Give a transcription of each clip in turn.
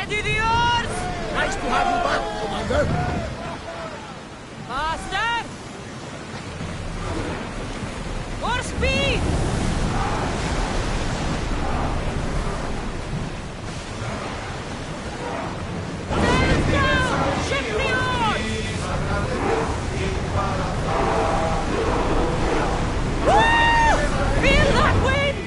Ready the oars! Nice to have you back, Commander. Faster! More speed! Sails down! Ship the oars! Woo! Feel that wind!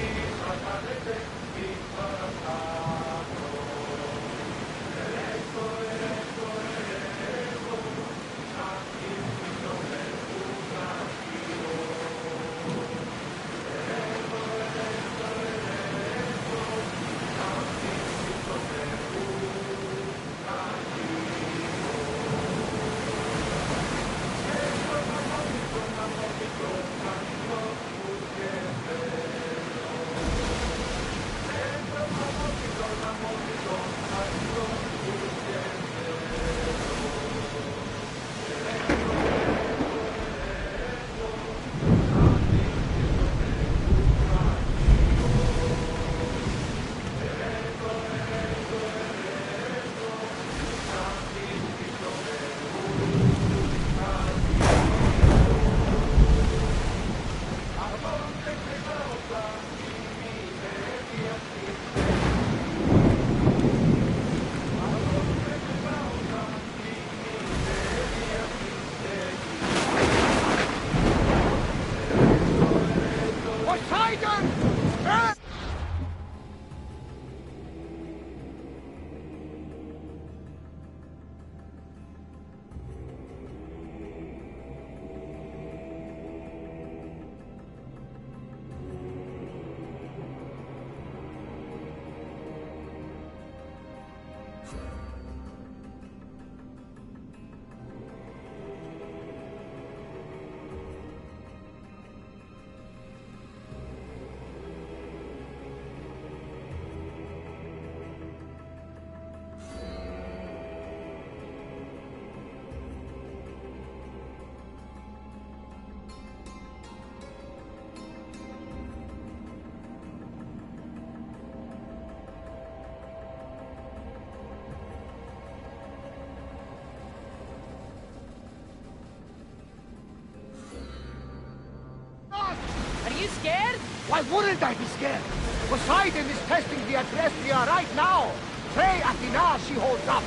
Why wouldn't I be scared? Poseidon is testing the Adrestia right now. Pray Athena she holds up.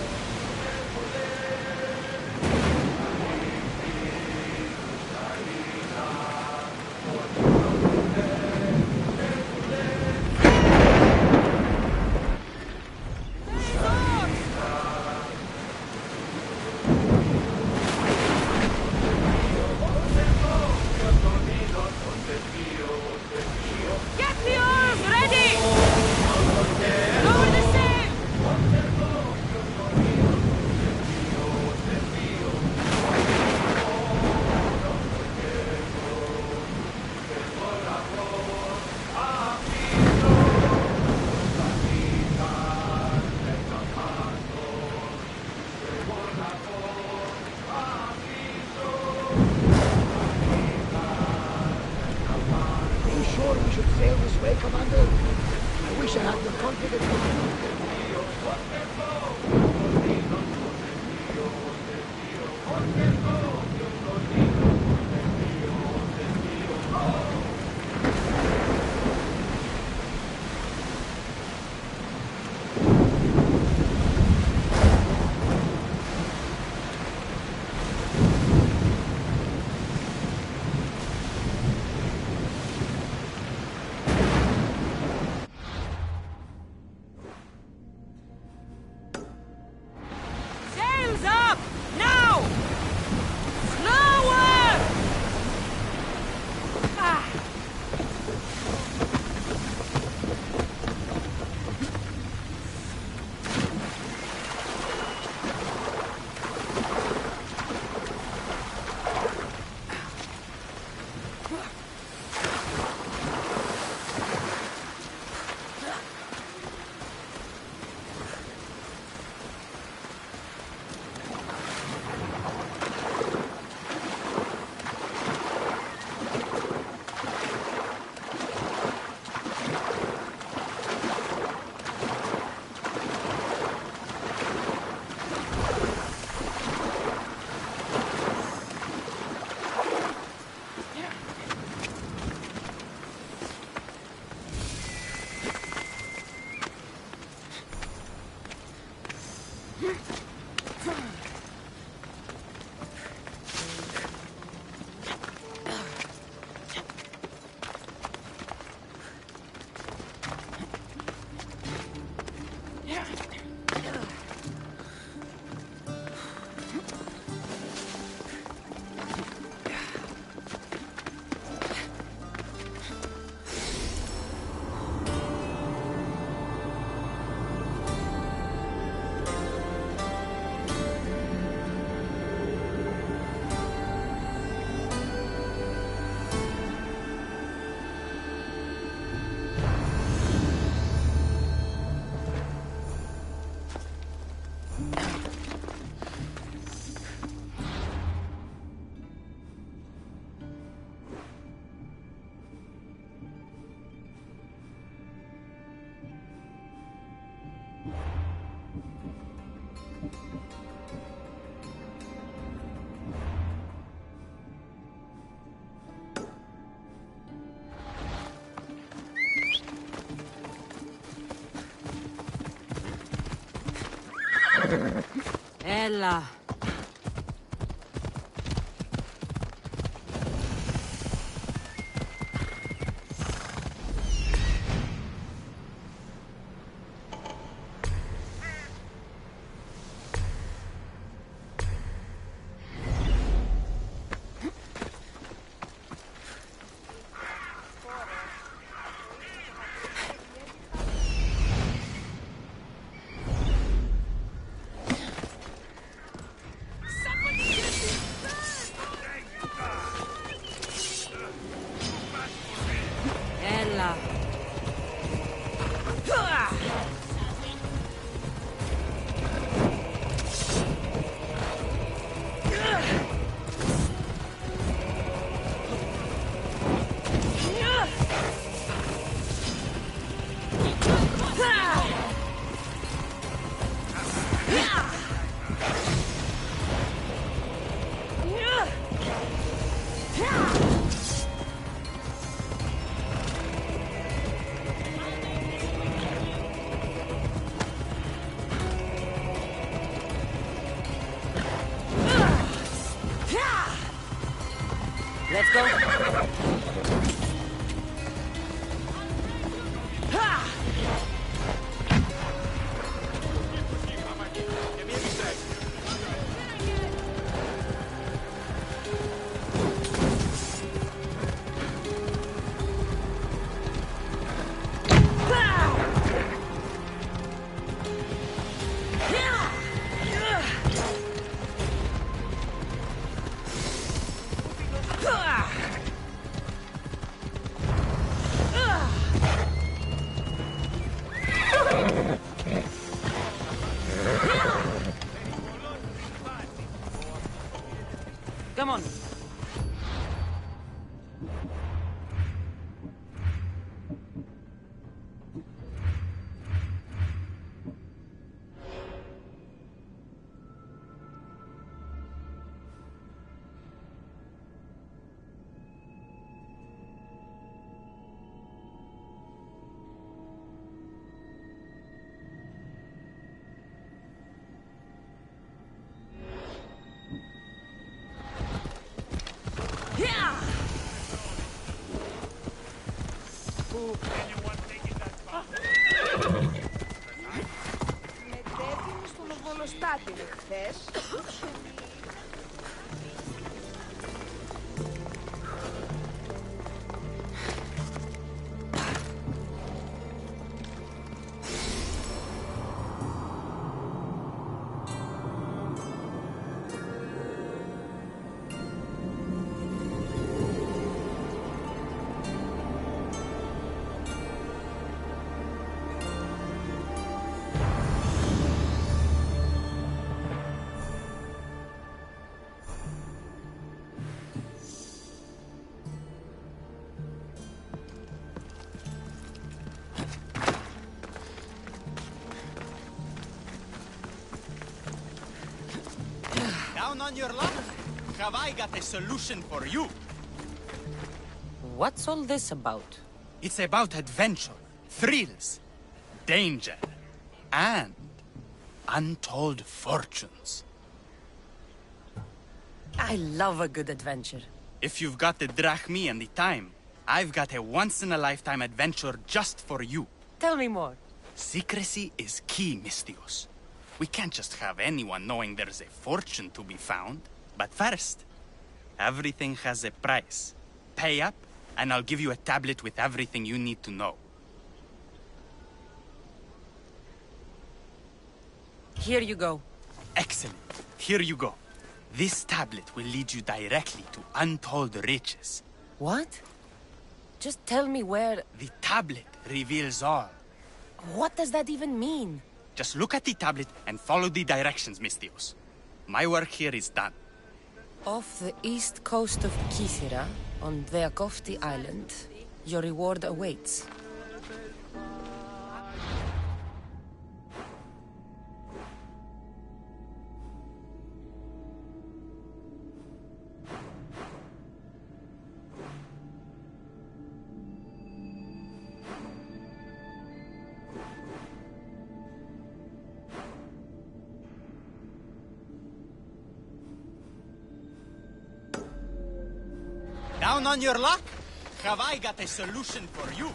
Έλα. Έλα. Let's go. Come on. Μετέβη στον Οβολοστάτη χθες. Down on your luck? Have I got a solution for you? What's all this about? It's about adventure, thrills, danger, and untold fortunes. I love a good adventure. If you've got the drachmi and the time, I've got a once-in-a-lifetime adventure just for you. Tell me more. Secrecy is key, Mistios. We can't just have anyone knowing there's a fortune to be found. But first, everything has a price. Pay up, and I'll give you a tablet with everything you need to know. Here you go. Excellent. Here you go. This tablet will lead you directly to untold riches. What? Just tell me where... The tablet reveals all. What does that even mean? Just look at the tablet and follow the directions, Mistios. My work here is done. Off the east coast of Kythera, on Veakofti Island, your reward awaits. Down on your luck? Have I got a solution for you?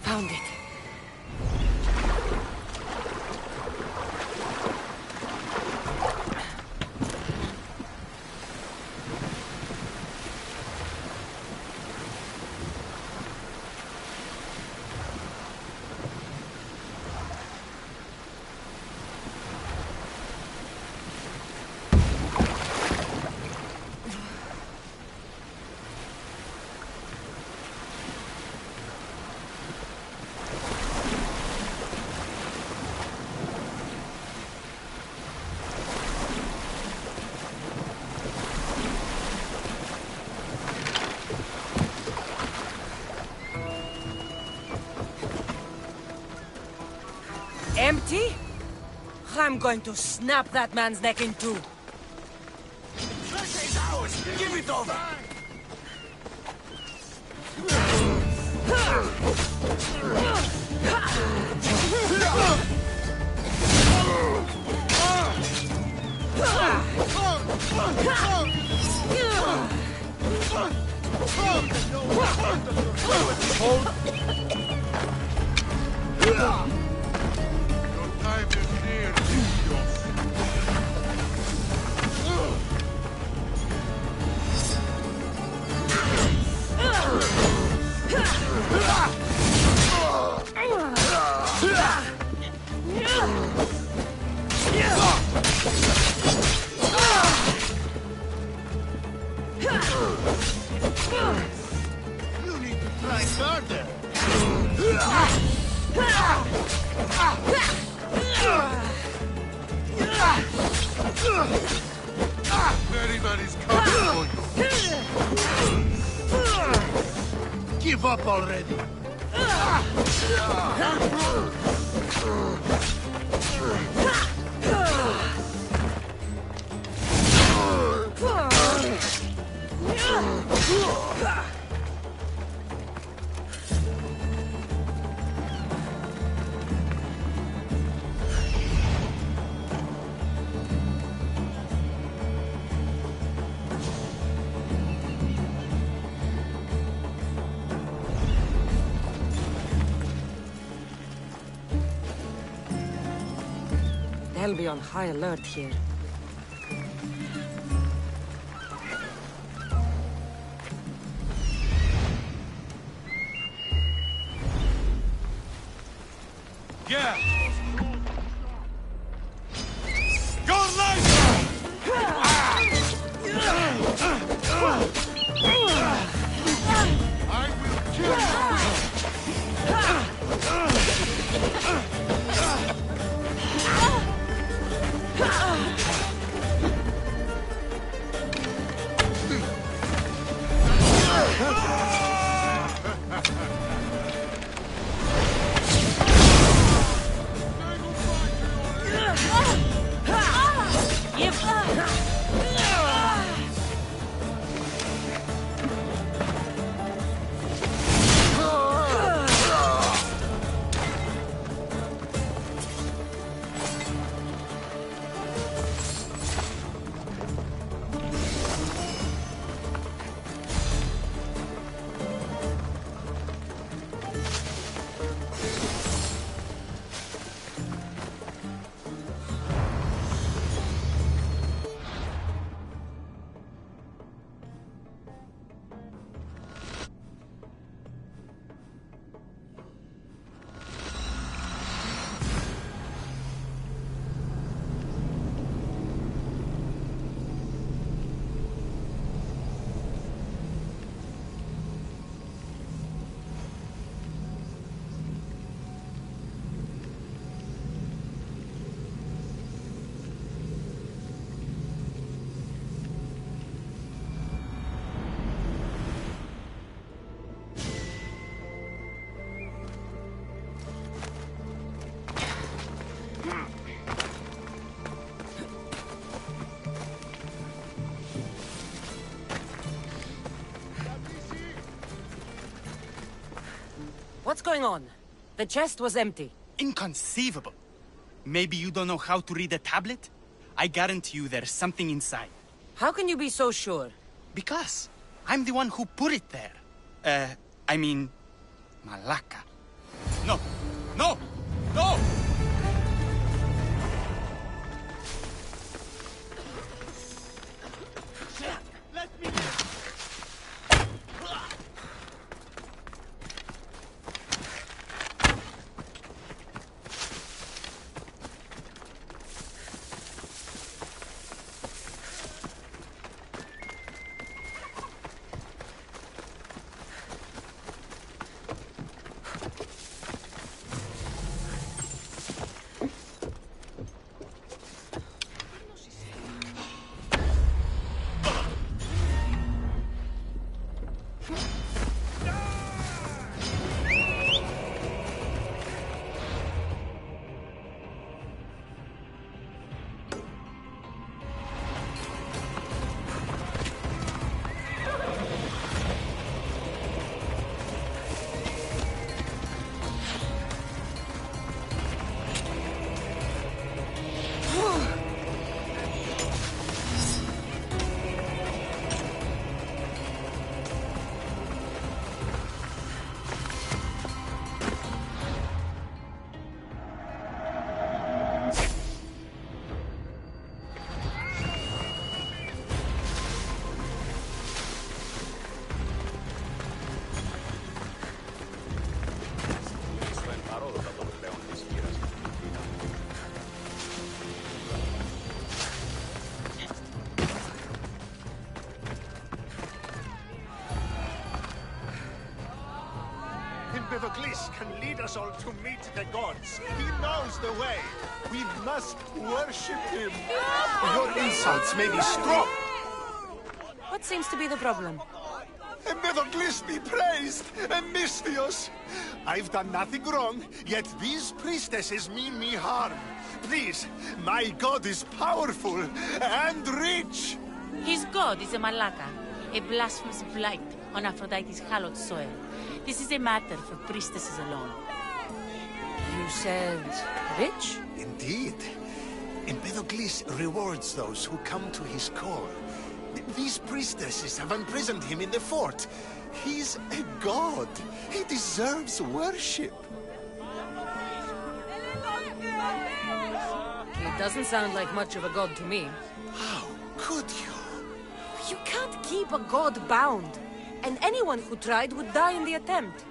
Found it. Empty? I'm going to snap that man's neck in two. Treasure is ours! Give it over! Time is near, Mistios. You need to try harder. Everybody's coming for you. Give up already. They'll be on high alert here. Yeah. Go light! I will kill you. What's going on? The chest was empty. Inconceivable. Maybe you don't know how to read a tablet? I guarantee you there's something inside. How can you be so sure? Because I'm the one who put it there. I mean, Malaka. No! No! No! Let me in! Bwaassassins can lead us all to meet the gods. He knows the way. We must worship him. Your insults may be strong. What seems to be the problem? Bwaassassins be praised, Misthios. I've done nothing wrong, yet these priestesses mean me harm. Please, my god is powerful and rich. His god is a Malaka, a blasphemous blight on Aphrodite's hallowed soil. This is a matter for priestesses alone. You said rich? Indeed. Empedocles rewards those who come to his call. These priestesses have imprisoned him in the fort. He's a god. He deserves worship. He doesn't sound like much of a god to me. How could you? You can't keep a god bound. And anyone who tried would die in the attempt.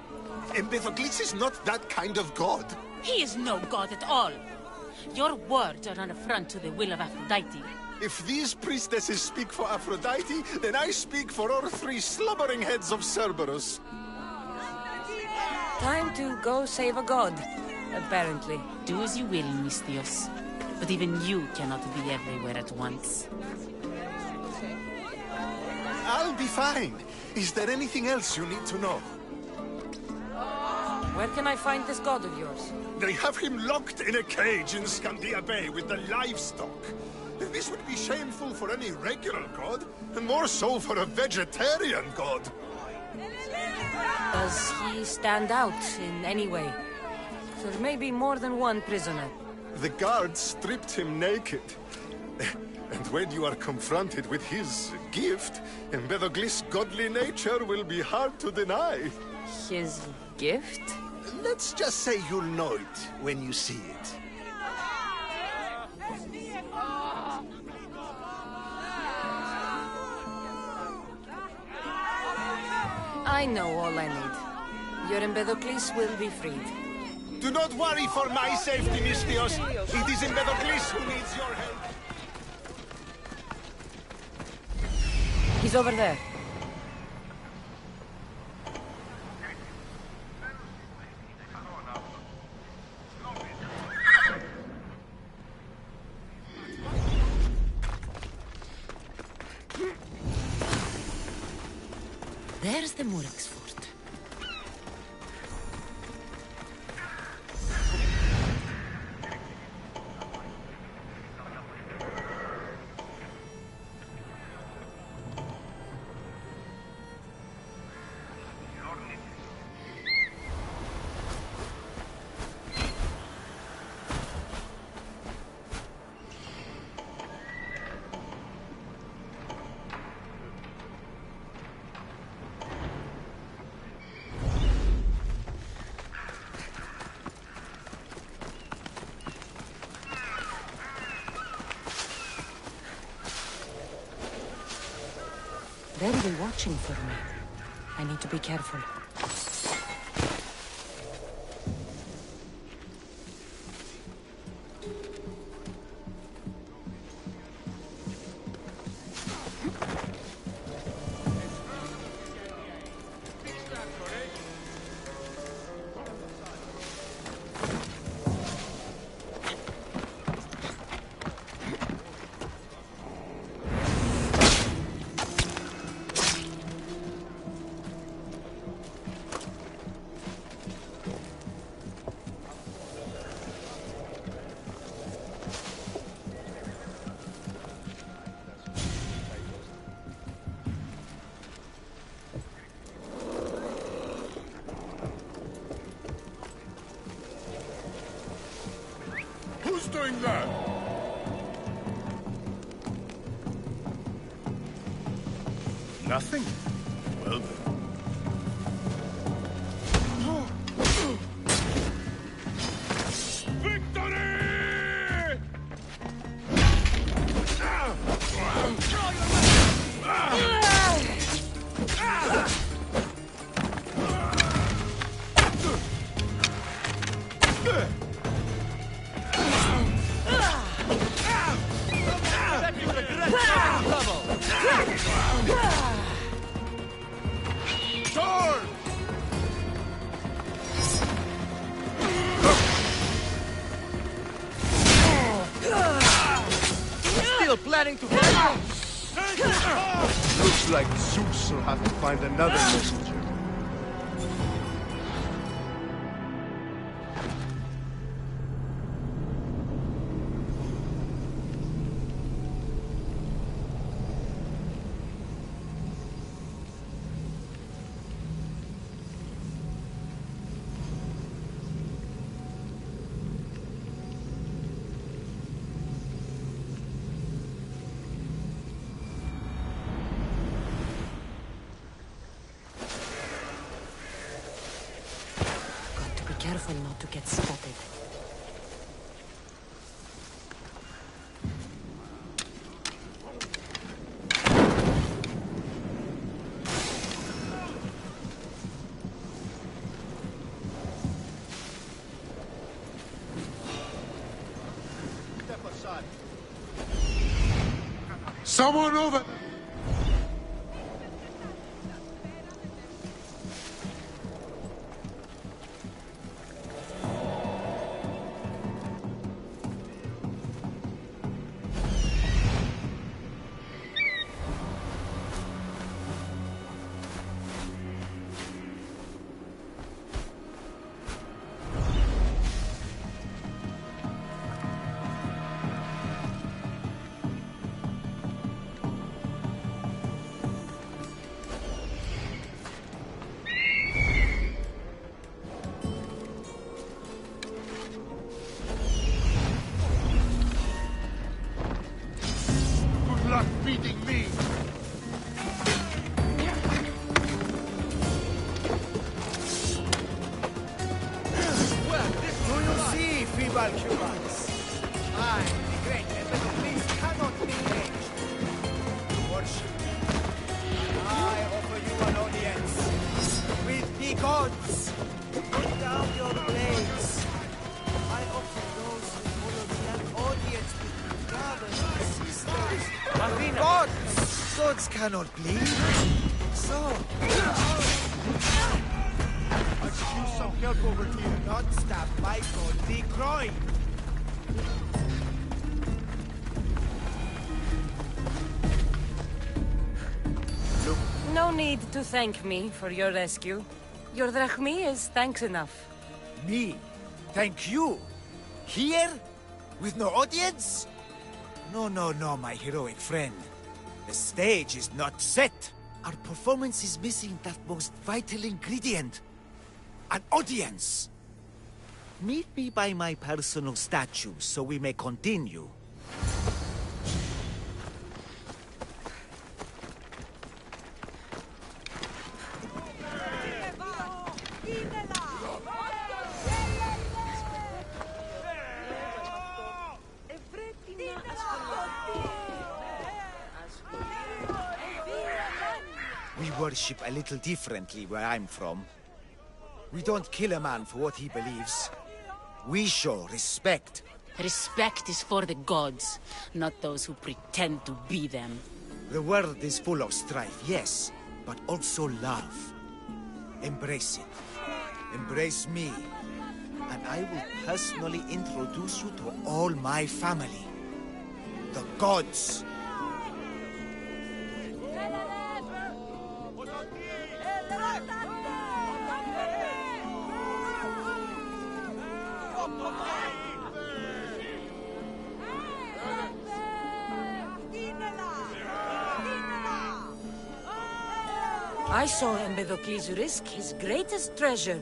Empedocles is not that kind of god. He is no god at all. Your words are an affront to the will of Aphrodite. If these priestesses speak for Aphrodite, then I speak for all three slumbering heads of Cerberus. Time to go save a god, apparently. Do as you will, Misthios. But even you cannot be everywhere at once. I'll be fine. Is there anything else you need to know? Where can I find this god of yours? They have him locked in a cage in Scandia Bay with the livestock. This would be shameful for any regular god, and more so for a vegetarian god. Does he stand out in any way? There may be more than one prisoner. The guards stripped him naked. And when you are confronted with his gift, Empedocles' godly nature will be hard to deny. His gift? Let's just say you'll know it when you see it. I know all I need. Your Empedocles will be freed. Do not worry for my safety, Misthios. It is Empedocles who needs your help. He's over there. There's the Murex fort. They'll be watching for me. I need to be careful. Who's doing that? Nothing? Well then. Victory! Sword! Still planning to fight? Looks like Zeus will have to find another messenger. Careful not to get spotted. Step aside. Someone over! Good luck beating me! Do you see, feeble humans? I, the great Emperor Beast, cannot be aged. Worship me. I offer you an audience with the gods. Put down your blades. I offer those who follow me an audience with the brothers and sisters. Gods! Gods cannot bleed. So, I could use some help over here. not stab my god the groin. No need to thank me for your rescue. Your drachmi is thanks enough. Me? Thank you? Here? With no audience? No, my heroic friend. The stage is not set. Our performance is missing that most vital ingredient. An audience! Meet me by my personal statue so we may continue. worship a little differently where I'm from. We don't kill a man for what he believes. We show respect. Respect is for the gods, not those who pretend to be them. The world is full of strife, yes, but also love. Embrace it. Embrace me. And I will personally introduce you to all my family. The gods. I saw Empedocles risk his greatest treasure,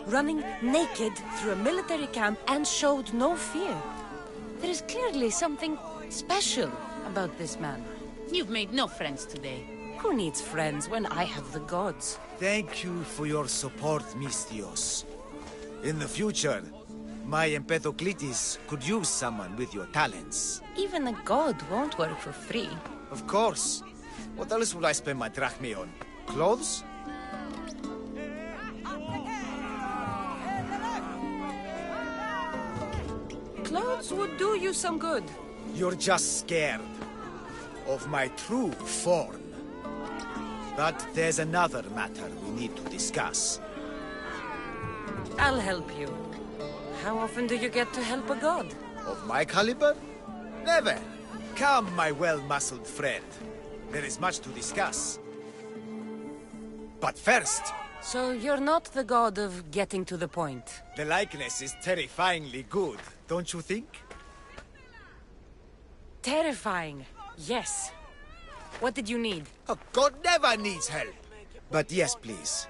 running naked through a military camp and showed no fear. There is clearly something special about this man. You've made no friends today. Who needs friends when I have the gods? Thank you for your support, Misthios. In the future, my Empedocles could use someone with your talents. Even a god won't work for free. Of course. What else would I spend my drachmae on? Clothes? Clothes would do you some good. You're just scared of my true form. But there's another matter we need to discuss. I'll help you. How often do you get to help a god? Of my caliber? Never. Come, my well-muscled friend. There is much to discuss. But first... So you're not the god of getting to the point. The likeness is terrifyingly good, don't you think? Terrifying, yes. What did you need? A god never needs help. But yes, please.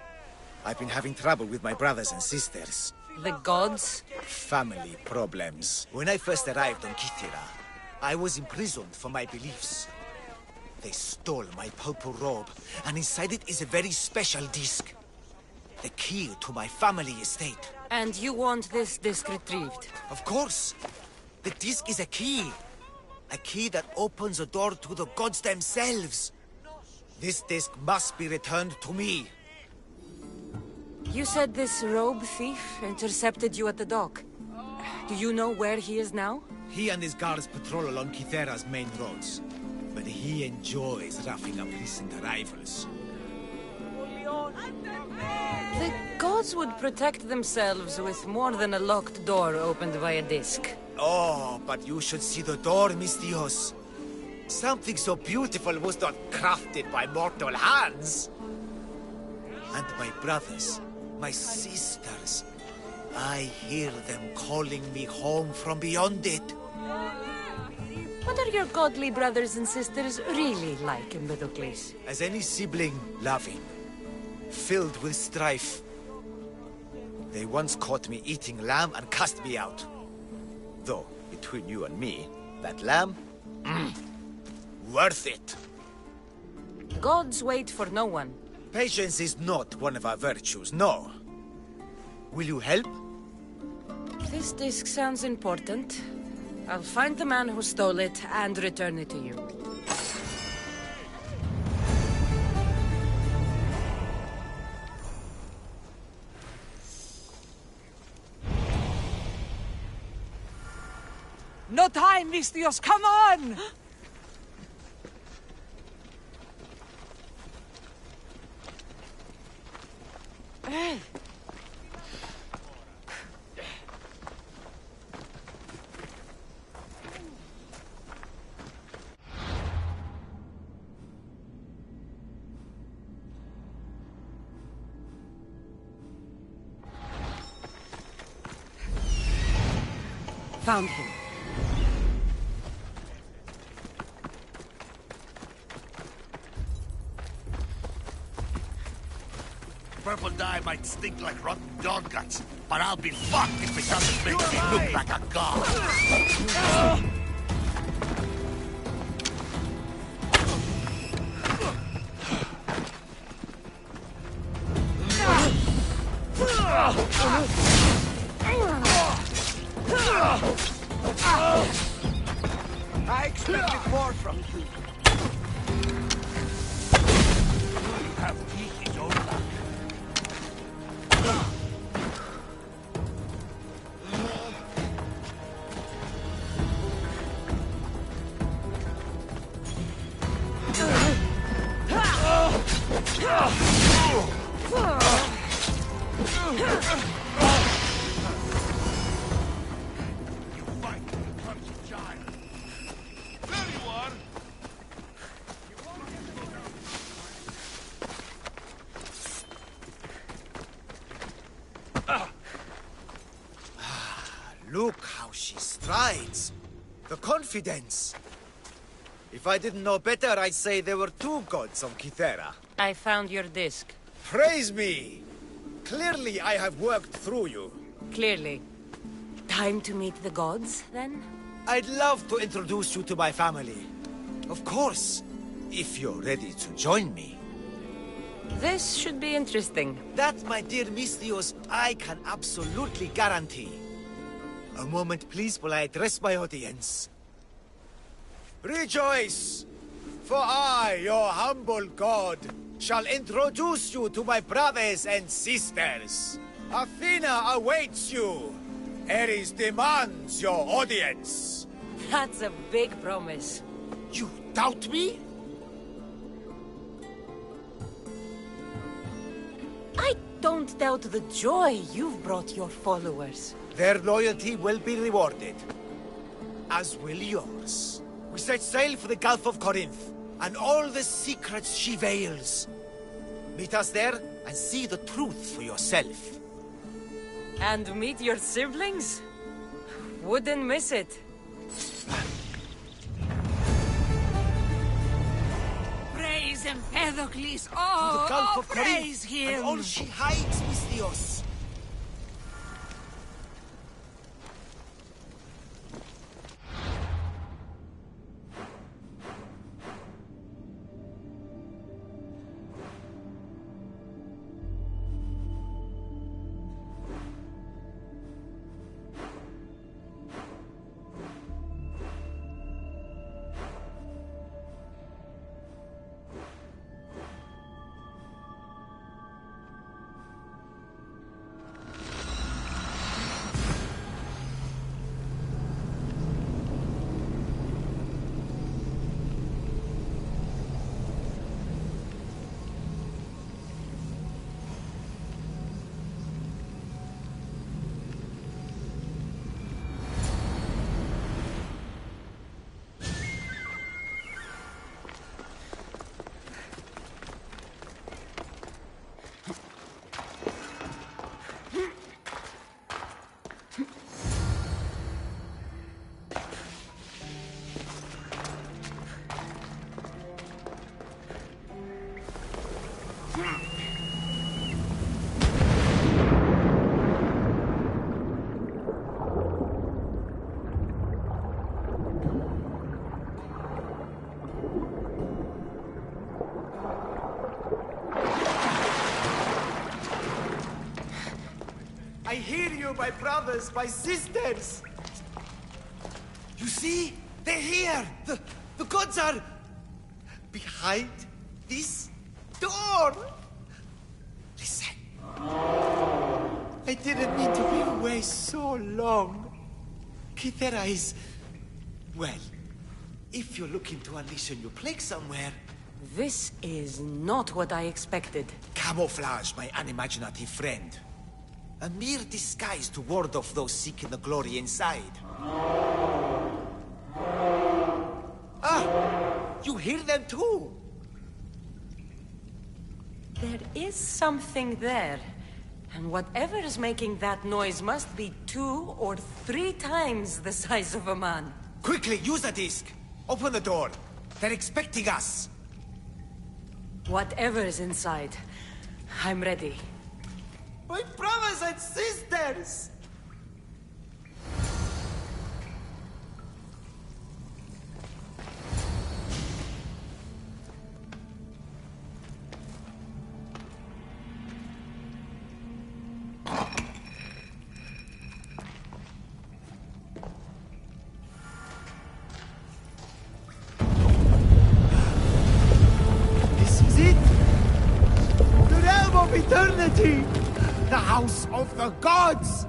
I've been having trouble with my brothers and sisters. The gods? Family problems. When I first arrived on Kythera, I was imprisoned for my beliefs. They stole my purple robe, and inside it is a very special disc. The key to my family estate. And you want this disc retrieved? Of course. The disc is a key. A key that opens a door to the gods themselves. This disc must be returned to me. You said this robe thief intercepted you at the dock. Do you know where he is now? He and his guards patrol along Kythera's main roads. But he enjoys roughing up recent arrivals. The gods would protect themselves with more than a locked door opened by a disc. Oh, but you should see the door, Misthios. Something so beautiful was not crafted by mortal hands. And my brothers, my sisters, I hear them calling me home from beyond it. What are your godly brothers and sisters really like, Empedocles? As any sibling, loving, filled with strife. They once caught me eating lamb and cast me out. Though, between you and me, that lamb, worth it. Gods wait for no one. Patience is not one of our virtues, no. Will you help? This disc sounds important. I'll find the man who stole it and return it to you. No time, Misthios, come on! Hey! Found him. Purple dye might stink like rotten dog guts, but I'll be fucked if it doesn't make me look like a god. I expected more from you. You have teeth. Look how she strides. The confidence. If I didn't know better, I'd say there were two gods on Kythera. I found your disc. Praise me! Clearly I have worked through you. Clearly. Time to meet the gods, then? I'd love to introduce you to my family. Of course, if you're ready to join me. This should be interesting. That, my dear Misthios, I can absolutely guarantee. A moment, please, while I address my audience. Rejoice! For I, your humble god, shall introduce you to my brothers and sisters. Athena awaits you. Ares demands your audience. That's a big promise. You doubt me? I don't doubt the joy you've brought your followers. Their loyalty will be rewarded. As will yours. We set sail for the Gulf of Corinth, and all the secrets she veils. Meet us there, and see the truth for yourself. And meet your siblings? Wouldn't miss it. Praise Empedocles! The Oh, Gulf oh of praise Corinth, him! and all she hides, Misthios. I hear you, my brothers, my sisters! You see? They're here! The gods are... behind this door! Listen. I didn't mean to be away so long. Kythera is... well, if you're looking to unleash a new plague somewhere... This is not what I expected. Camouflage, my unimaginative friend. A mere disguise to ward off those seeking the glory inside. Ah! You hear them too! There is something there. And whatever is making that noise must be 2 or 3 times the size of a man. Quickly, use a disc! Open the door. They're expecting us. Whatever is inside, I'm ready. My brothers and sisters! This is it! The realm of eternity! The house of the gods!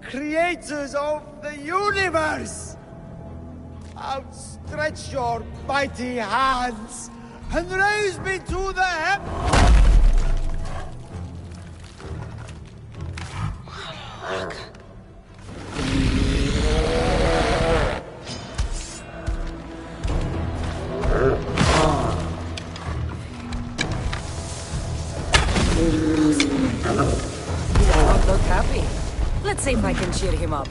Creators of the universe! Outstretch your mighty hands and raise me to the You don't look happy. Let's see if I can cheer him up.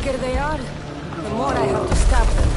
bigger they are, the more I have to stab them.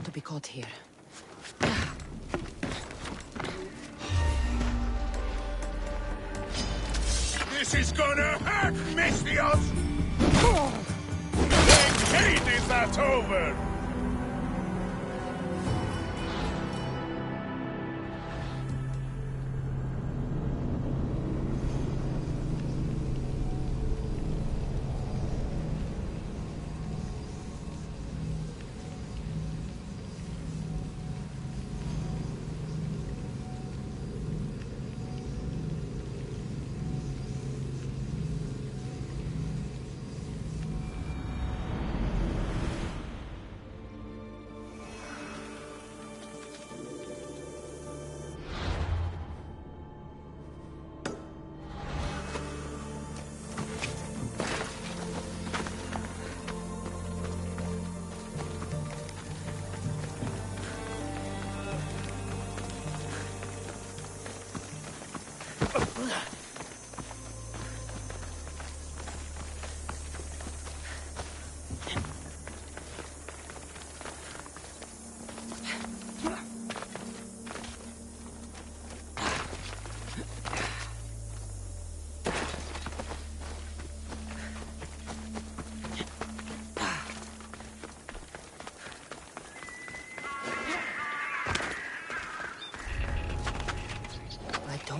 To be caught here. This is gonna hurt, Mistios! When Kate is that over?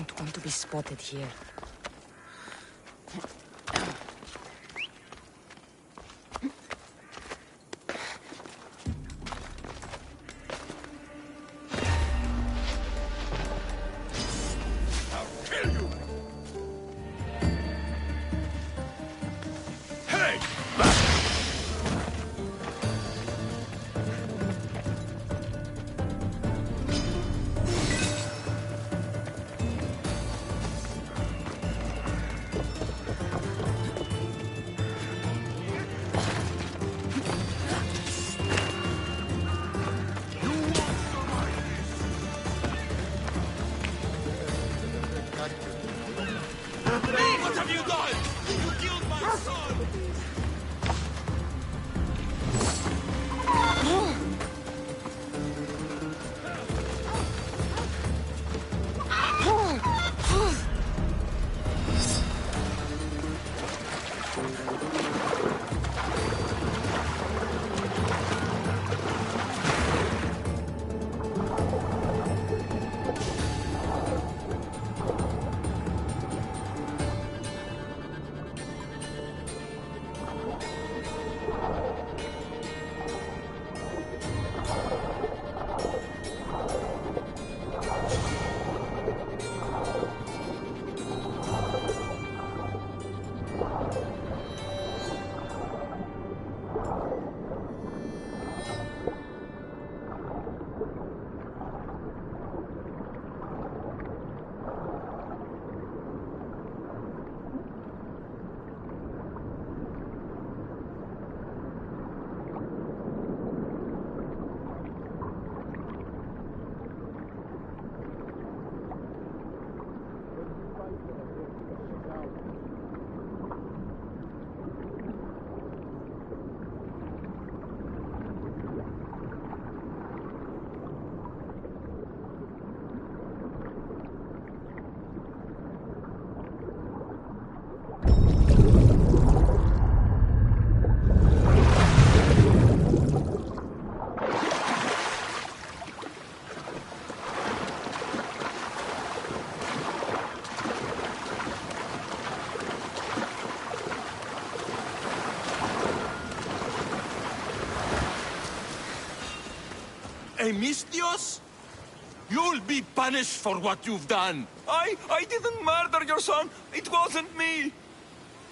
don't want to be spotted here. What have you done? You killed my son! Mistios? You'll be punished for what you've done. I didn't murder your son. It wasn't me.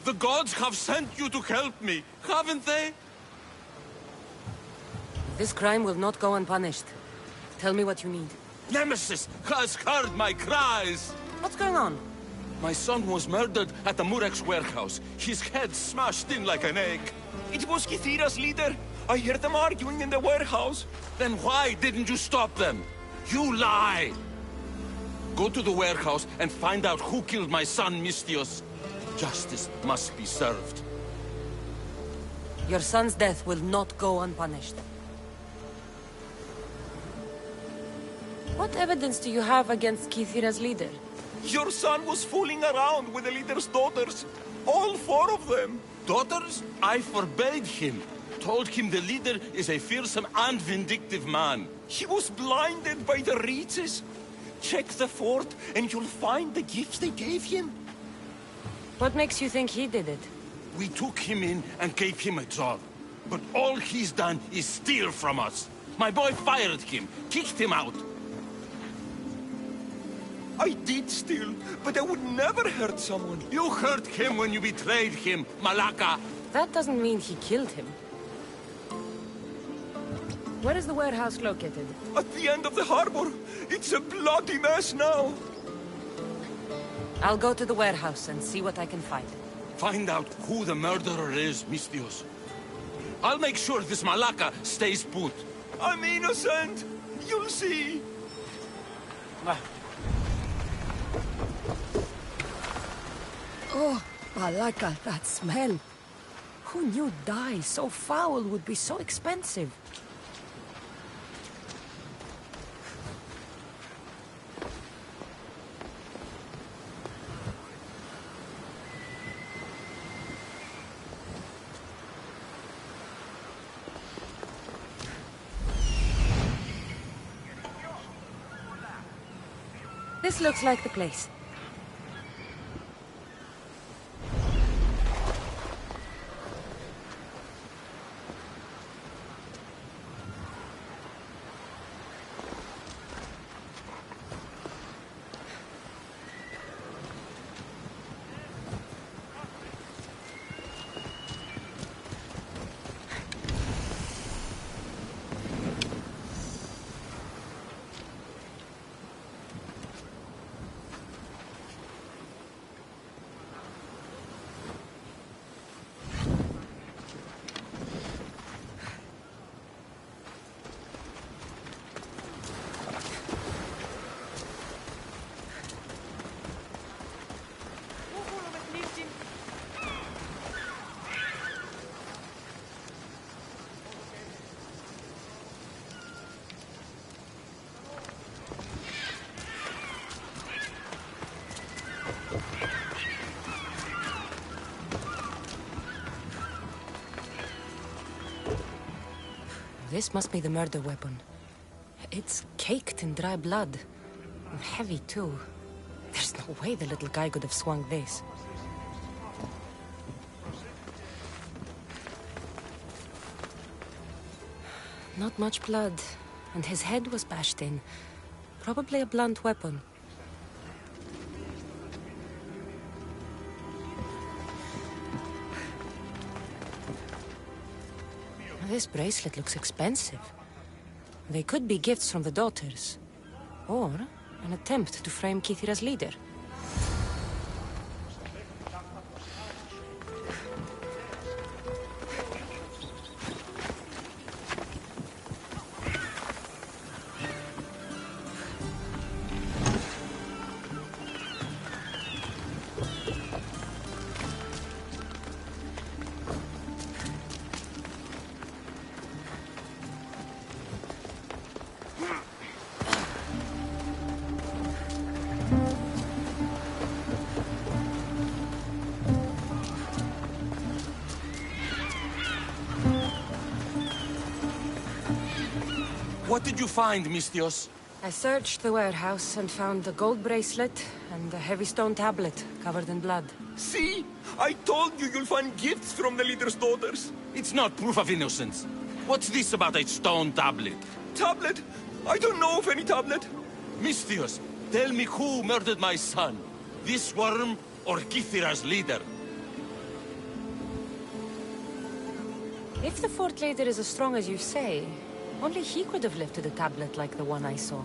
The gods have sent you to help me, haven't they? This crime will not go unpunished. Tell me what you need. Nemesis has heard my cries. What's going on? My son was murdered at the Murex warehouse. His head smashed in like an egg. It was Kithira's leader. I heard them arguing in the warehouse. Then why didn't you stop them? You lie! Go to the warehouse and find out who killed my son, Mistios. Justice must be served. Your son's death will not go unpunished. What evidence do you have against Kithira's leader? Your son was fooling around with the leader's daughters. All 4 of them. Daughters? I forbade him. Told him the leader is a fearsome and vindictive man. He was blinded by the reaches. Check the fort and you'll find the gifts they gave him. What makes you think he did it? We took him in and gave him a job. But all he's done is steal from us. My boy fired him, kicked him out. I did steal, but I would never hurt someone. You hurt him when you betrayed him, Malaka. That doesn't mean he killed him. Where is the warehouse located? At the end of the harbor. It's a bloody mess now. I'll go to the warehouse and see what I can find. Find out who the murderer is, Mistios. I'll make sure this Malaka stays put. I'm innocent. You'll see. Oh, Malaka, that smell. Who knew dye so foul would be so expensive? This looks like the place. This must be the murder weapon. It's caked in dry blood. And heavy, too. There's no way the little guy could have swung this. Not much blood, and his head was bashed in. Probably a blunt weapon. This bracelet looks expensive. They could be gifts from the daughters, or an attempt to frame Kithira's leader. What did you find, Mistios? I searched the warehouse and found a gold bracelet and a heavy stone tablet covered in blood. See? I told you you'll find gifts from the leader's daughters. It's not proof of innocence. What's this about a stone tablet? Tablet? I don't know of any tablet. Mistios, tell me who murdered my son. This worm or Kithira's leader? If the fort leader is as strong as you say, only he could have lifted a tablet like the one I saw.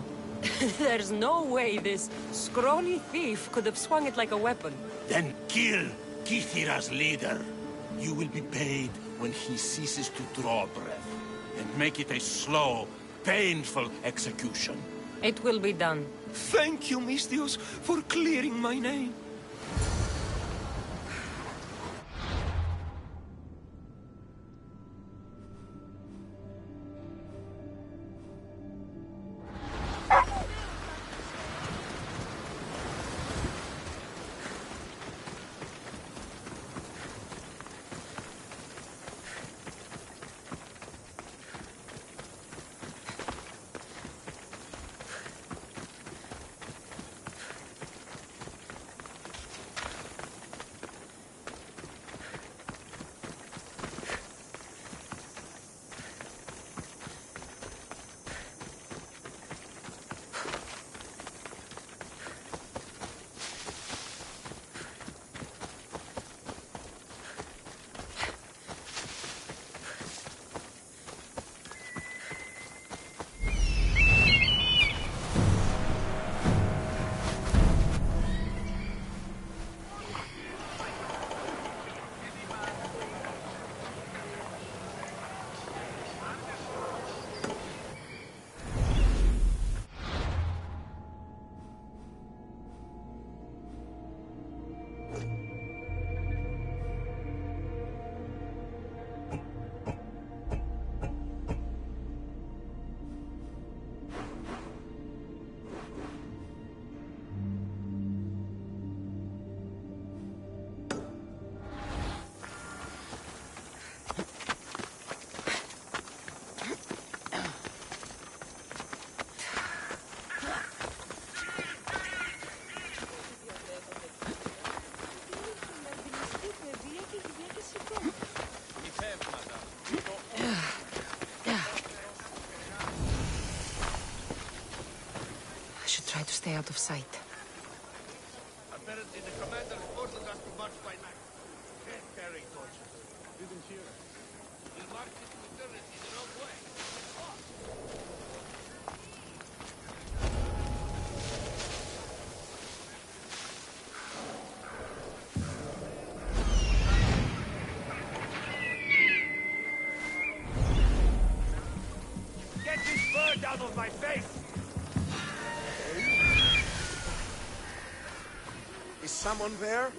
There's no way this scrawny thief could have swung it like a weapon. Then kill Kithira's leader. You will be paid when he ceases to draw breath. And make it a slow, painful execution. It will be done. Thank you, Mistios, for clearing my name. Try to stay out of sight. Apparently the commander ordered us to march by night. Carrying torches. Didn't hear us. We marched into eternity the wrong way. Get this bird out of my face! Is someone there?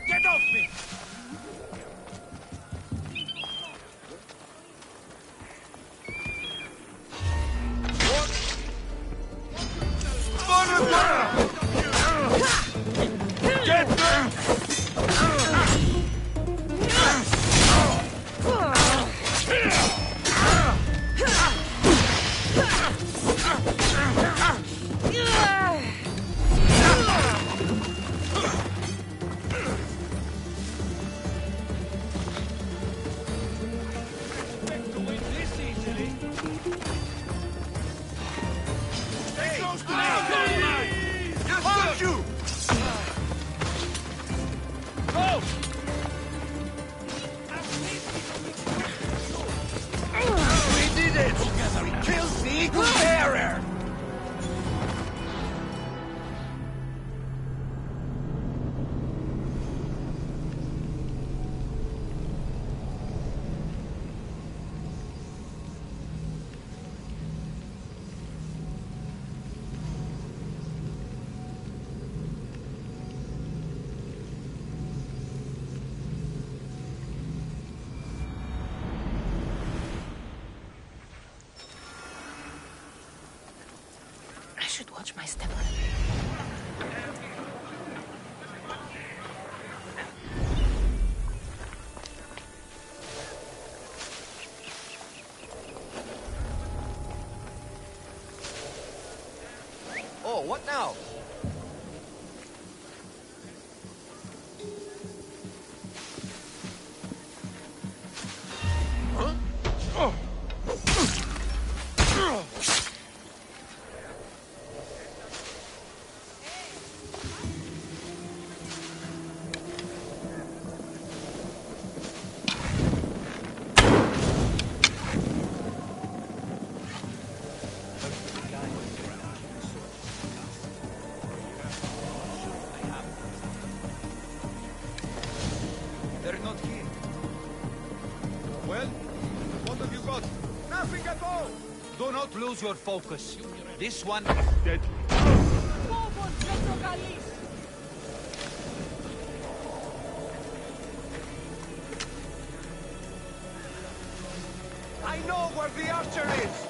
Get off me! Fuck you! Go! We did it! Together we killed the eagle bearer! I should watch my step. Oh, what now? They're not here. Well, what have you got? Nothing at all! Do not lose your focus. This one is deadly. I know where the archer is!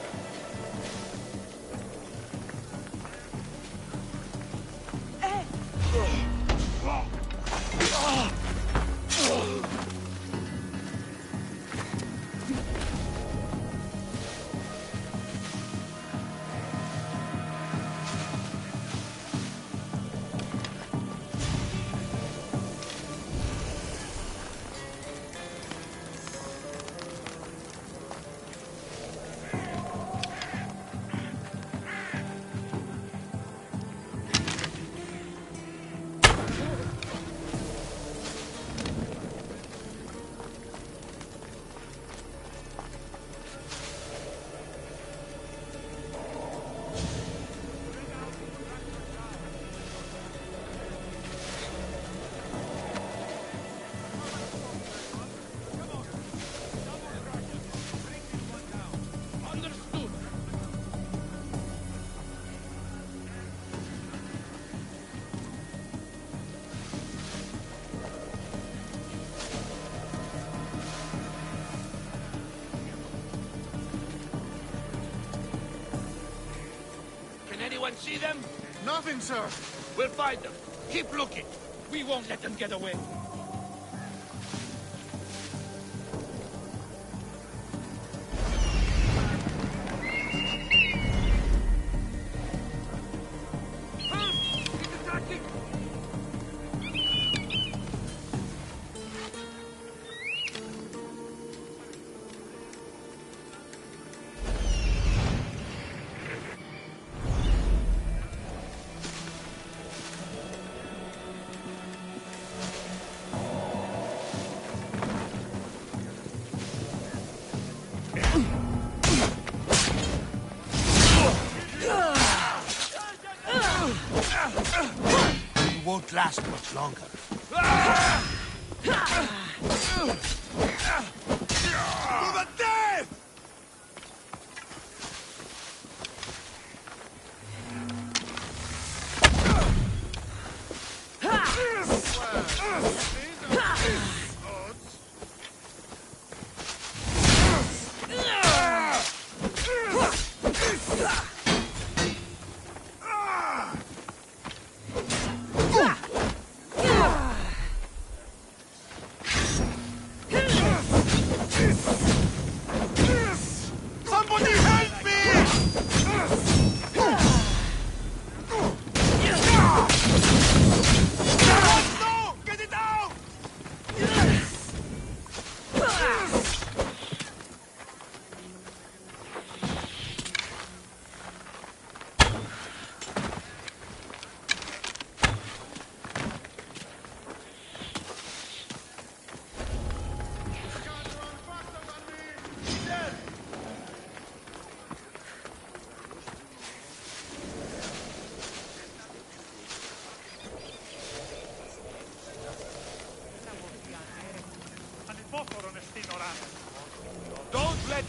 Anyone see them? Nothing, sir. We'll find them. Keep looking. We won't let them get away. It won't last much longer. To the death!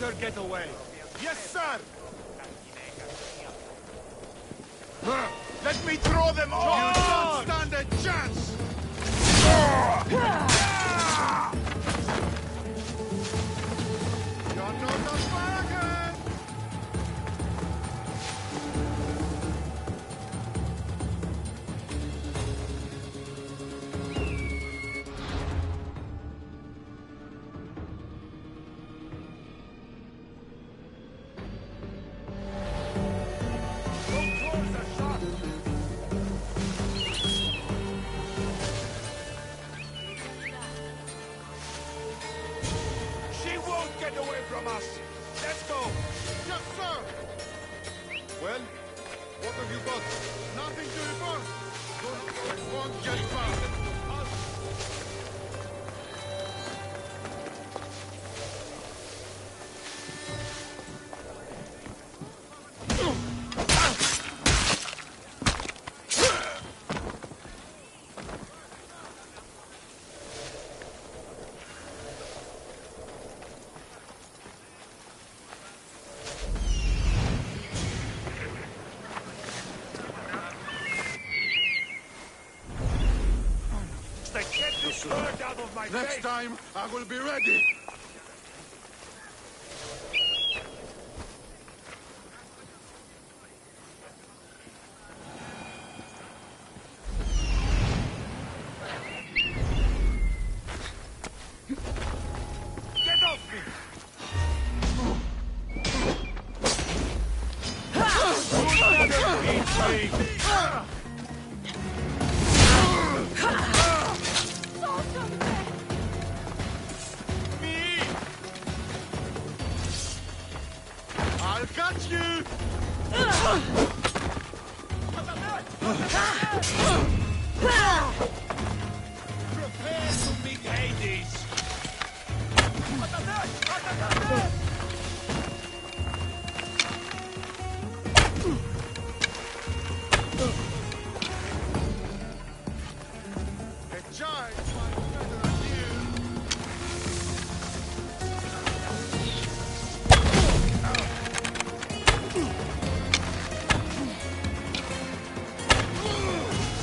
her get away. Yes, sir! Let me throw them all! You don't stand a chance! You're not on fire again! She won't get away from us! Let's go! Yes, sir! Well, what have you got? Nothing to report! It won't get far! Get this bird out of my face! Next time, I will be ready! Get off me! You'll never beat me! Me! I'll catch you! Prepare to meet Hades! The giant fight better than you!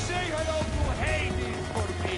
Say hello to Hades for me!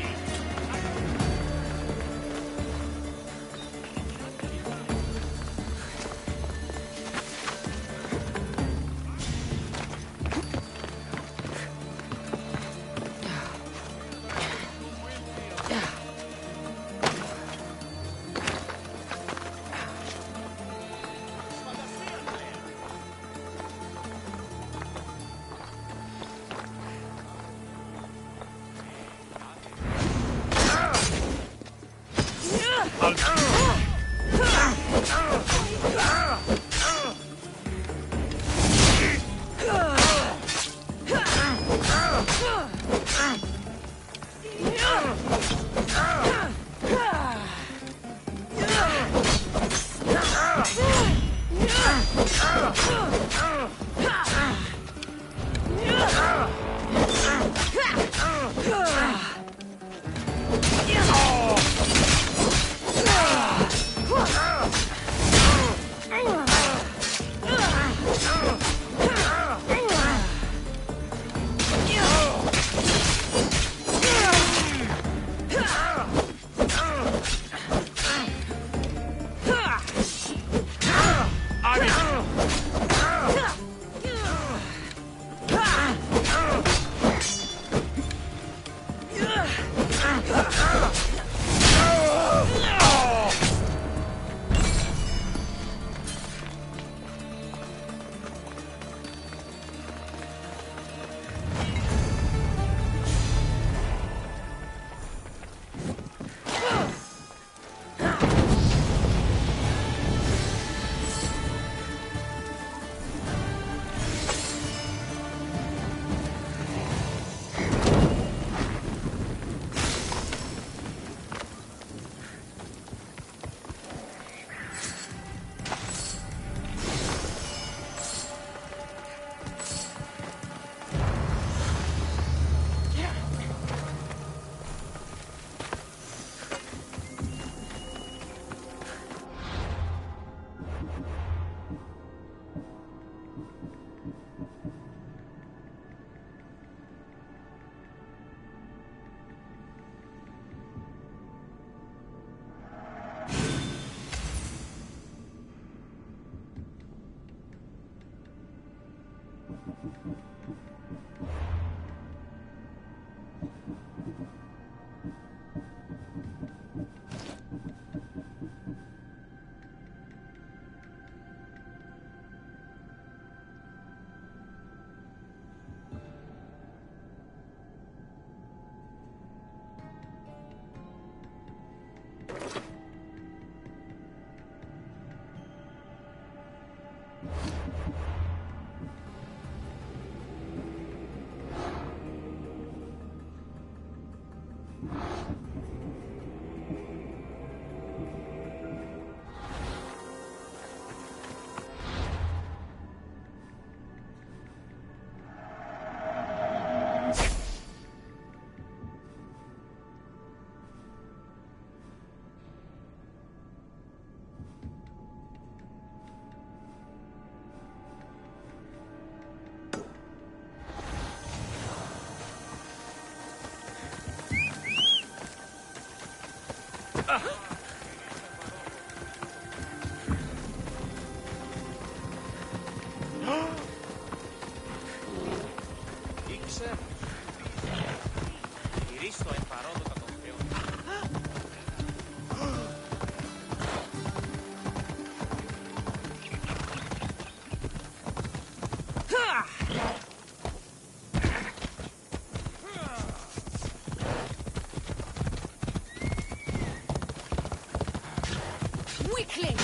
Quickly!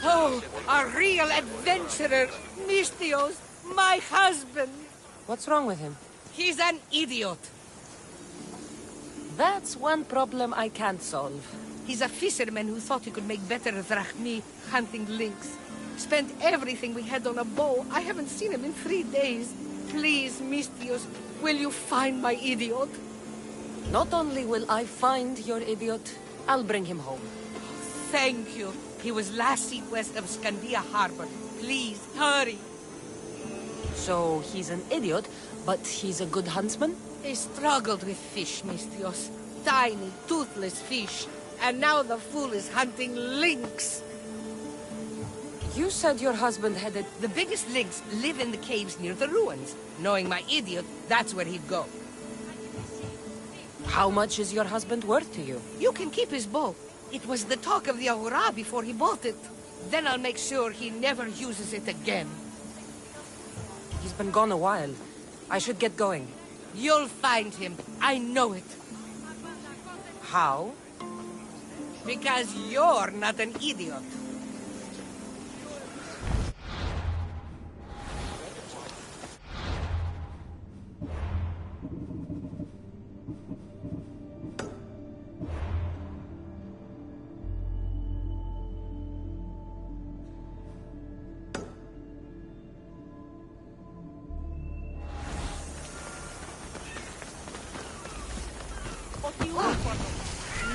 Oh, a real adventurer. Mistios, my husband. What's wrong with him? He's an idiot. That's one problem I can't solve. He's a fisherman who thought he could make better drachmi hunting lynx. Spent everything we had on a bow. I haven't seen him in 3 days. Please, Mistios, will you find my idiot? Not only will I find your idiot, I'll bring him home. Thank you. He was last seen west of Scandia Harbor. Please, hurry. So he's an idiot, but he's a good huntsman? He struggled with fish, Mistios. Tiny, toothless fish. And now the fool is hunting lynx. You said your husband headed... The biggest lynx live in the caves near the ruins. Knowing my idiot, that's where he'd go. How much is your husband worth to you? You can keep his bow. It was the talk of the Ahura before he bought it. Then I'll make sure he never uses it again. He's been gone a while. I should get going. You'll find him. I know it. How? Because you're not an idiot.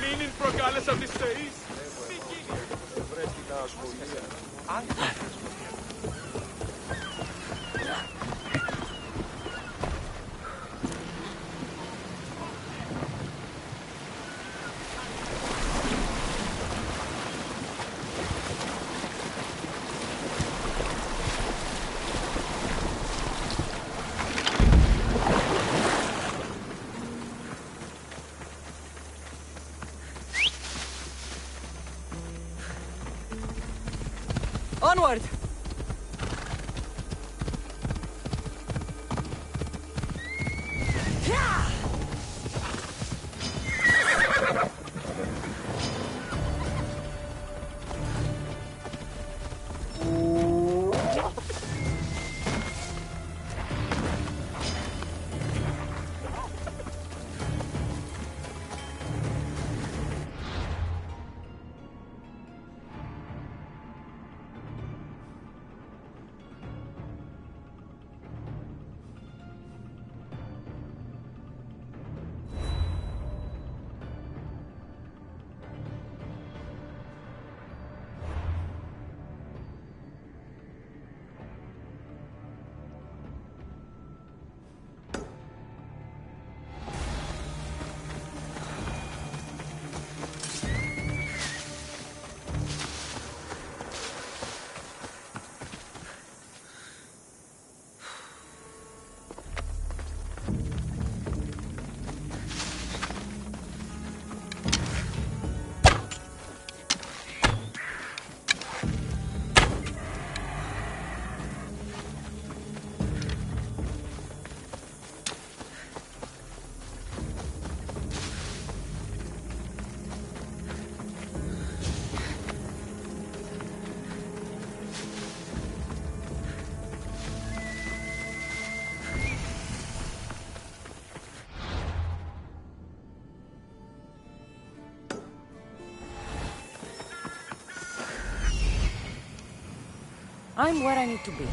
Μην προκάλεσα τις θεείς. Πρέπει να ασχολείται. Onward! I'm where I need to be.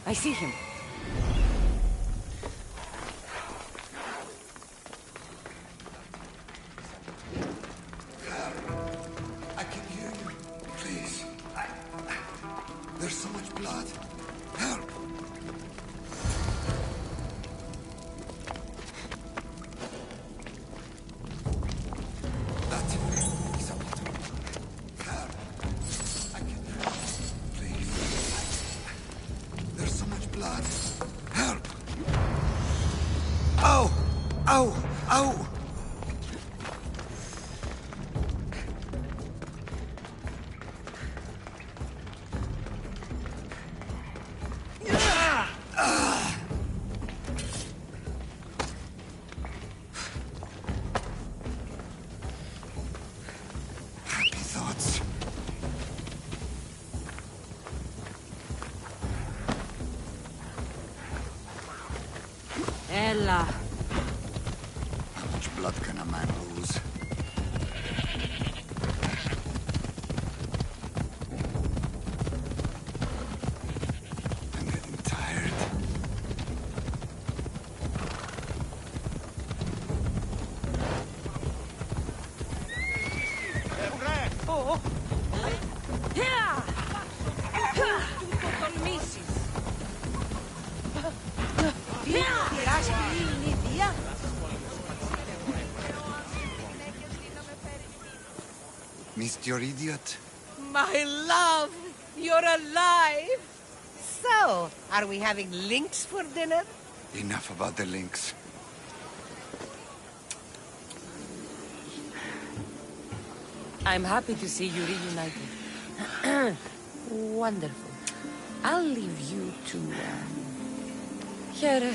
I see him. I can hear you. Please. There's so much blood. Help! That's it. He's up. Help! I can hear you. Please. There's so much blood. Help! Ow! Ow! Ow! Happy thoughts. Ella. How much blood can a man lose? I'm getting tired. Missed your idiot? My love, you're alive. So, are we having links for dinner? Enough about the links. I'm happy to see you reunited. Wonderful. I'll leave you to, here.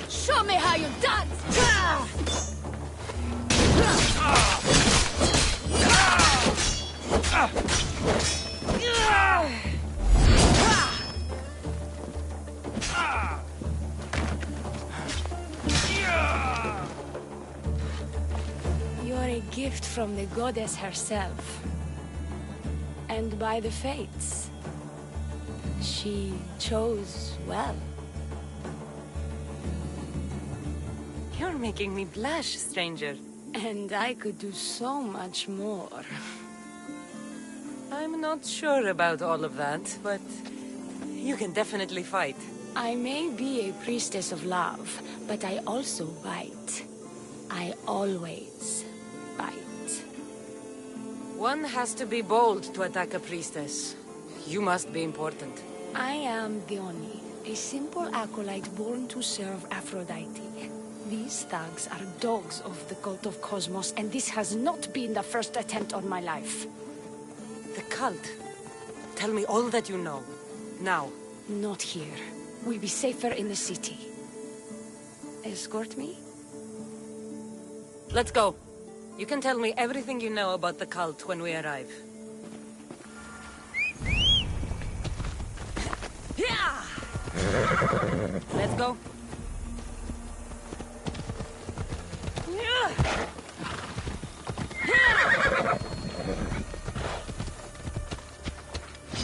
Show me how you dance! You're a gift from the goddess herself. And by the fates. She chose well. You're making me blush, stranger. And I could do so much more. I'm not sure about all of that, but you can definitely fight. I may be a priestess of love, but I also bite. I always bite. One has to be bold to attack a priestess. You must be important. I am Dione, a simple acolyte born to serve Aphrodite. These thugs are dogs of the cult of Cosmos, and this has not been the first attempt on my life. The cult? Tell me all that you know. Now. Not here. We'll be safer in the city. Escort me? Let's go. You can tell me everything you know about the cult when we arrive. Let's go.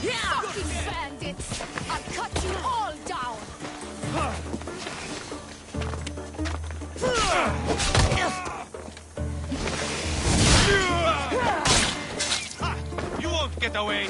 Fucking bandits! I'll cut you all down! You won't get away!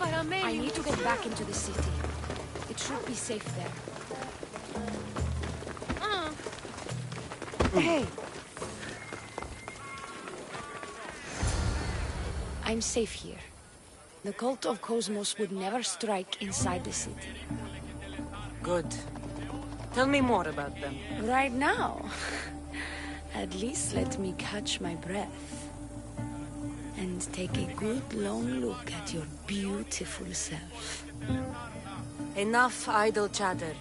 I need to get back into the city. It should be safe there. Hey! I'm safe here. The cult of Cosmos would never strike inside the city. Good. Tell me more about them. Right now? At least let me catch my breath. And take a good long look at your beautiful self. Enough idle chatter.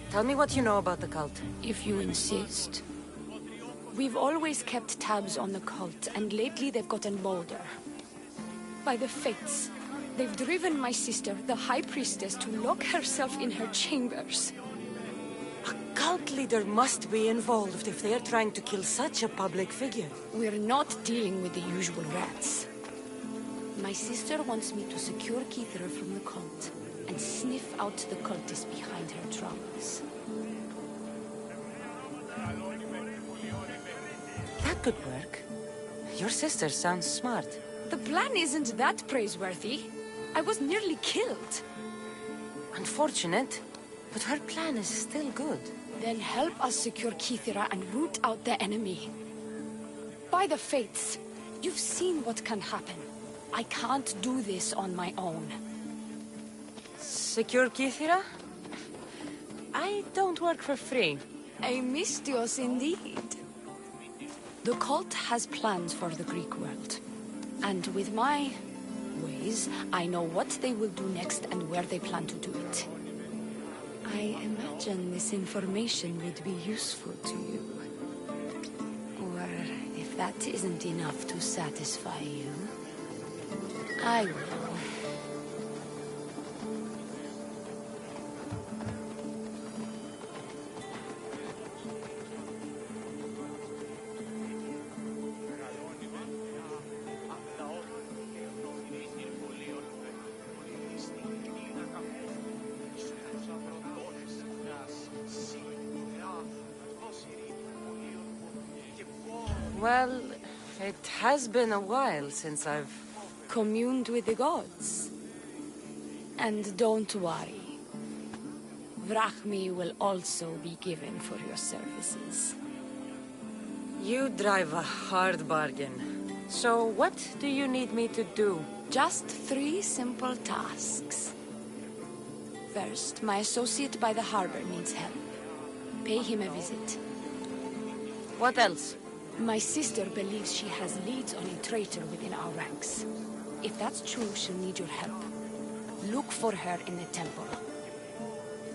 Tell me what you know about the cult. If you insist. We've always kept tabs on the cult, and lately they've gotten bolder. By the fates, they've driven my sister, the High Priestess, to lock herself in her chambers. A cult leader must be involved if they're trying to kill such a public figure. We're not dealing with the usual rats. My sister wants me to secure Keithra from the cult, and sniff out the cultists behind her troubles. That could work. Your sister sounds smart. The plan isn't that praiseworthy. I was nearly killed. Unfortunate, but her plan is still good. Then help us secure Keithra and root out the enemy. By the fates, you've seen what can happen. I can't do this on my own. Secure Keithra? I don't work for free. A mystios indeed. The cult has plans for the Greek world. And with my ways, I know what they will do next and where they plan to do it. I imagine this information would be useful to you. Or if that isn't enough to satisfy you, I will. Well, it has been a while since I've communed with the gods. And don't worry. Vrachmi will also be given for your services. You drive a hard bargain. So what do you need me to do? Just 3 simple tasks. First, my associate by the harbor needs help. Pay him a visit. What else? My sister believes she has leads on a traitor within our ranks. If that's true, she'll need your help. Look for her in the temple.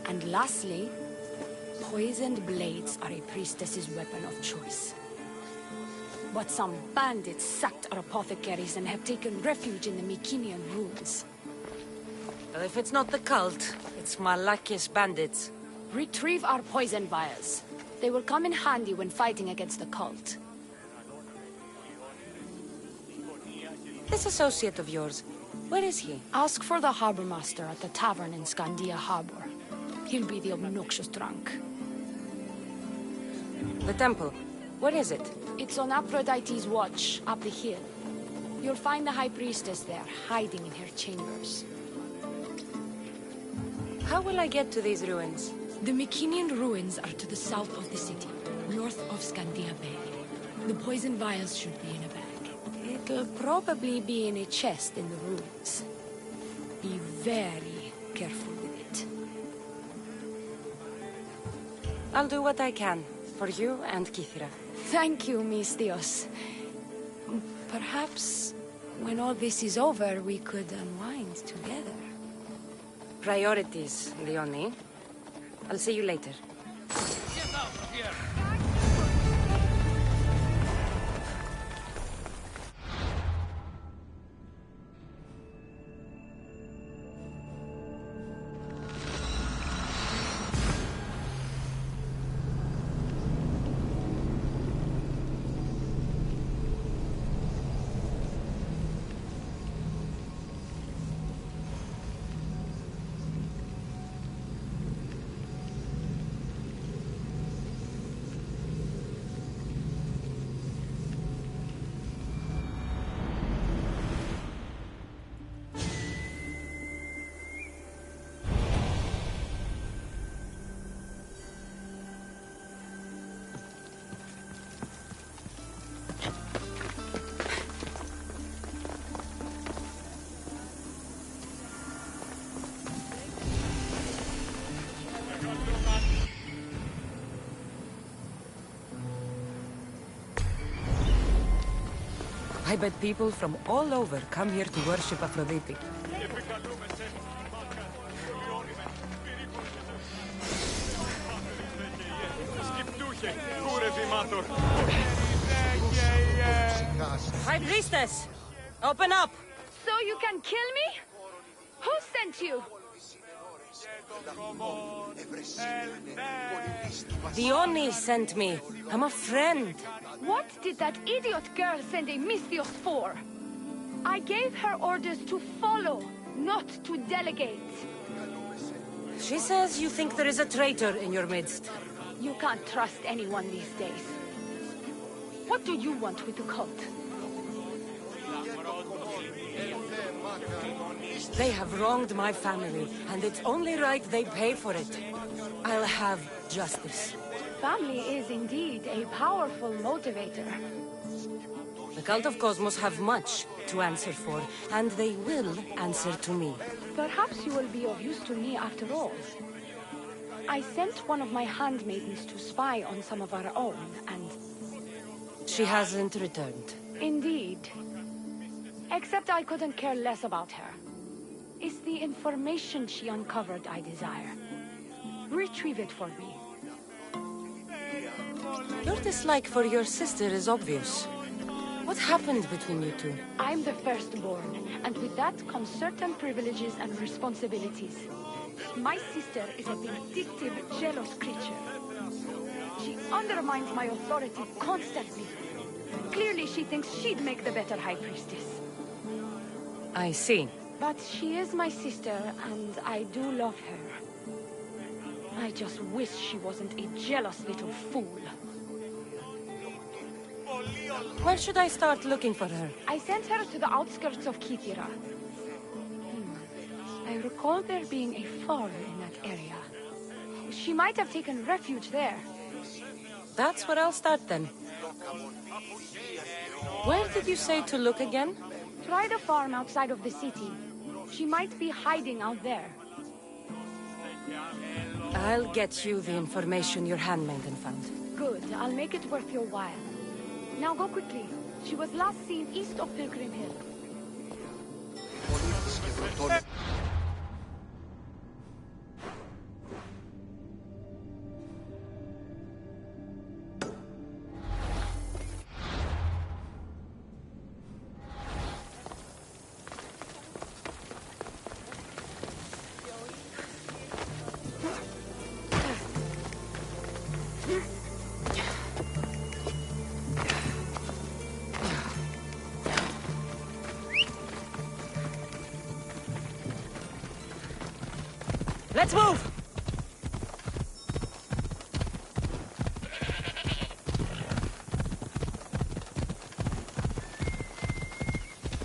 And lastly, poisoned blades are a priestess's weapon of choice. But some bandits sacked our apothecaries and have taken refuge in the Mycenaean ruins. Well, if it's not the cult, it's Malakis bandits. Retrieve our poison vials. They will come in handy when fighting against the cult. This associate of yours, where is he? Ask for the harbor master at the tavern in Scandia Harbor. He'll be the obnoxious drunk. The temple, where is it? It's on Aphrodite's watch, up the hill. You'll find the High Priestess there, hiding in her chambers. How will I get to these ruins? The Mycenaean ruins are to the south of the city, north of Scandia Bay. The poison vials should be in a bag. It'll probably be in a chest in the ruins. Be very careful with it. I'll do what I can, for you and Keithra. Thank you, Mystios. Perhaps, when all this is over, we could unwind together. Priorities, Leonie. I'll see you later. Get out of here! I bet people from all over come here to worship Aphrodite. High Priestess! Open up! So you can kill me? Who sent you? The Oni sent me. I'm a friend. What did that idiot girl send a Misthios for? I gave her orders to follow, not to delegate. She says you think there is a traitor in your midst. You can't trust anyone these days. What do you want with the cult? They have wronged my family, and it's only right they pay for it. I'll have justice. Family is indeed a powerful motivator. The Cult of Cosmos have much to answer for, and they will answer to me. Perhaps you will be of use to me after all. I sent one of my handmaidens to spy on some of our own, and... She hasn't returned. Indeed. Except I couldn't care less about her. It's the information she uncovered I desire. Retrieve it for me. Your dislike for your sister is obvious. What happened between you two? I'm the firstborn, and with that comes certain privileges and responsibilities. My sister is a vindictive, jealous creature. She undermines my authority constantly. Clearly she thinks she'd make the better High Priestess. I see. But she is my sister, and I do love her. I just wish she wasn't a jealous little fool. Where should I start looking for her? I sent her to the outskirts of Kithira. I recall there being a farm in that area. She might have taken refuge there. That's where I'll start then. Where did you say to look again? Try the farm outside of the city. She might be hiding out there. I'll get you the information your handmaiden found. Good. I'll make it worth your while. Now go quickly. She was last seen east of Pilgrim Hill. Let's move!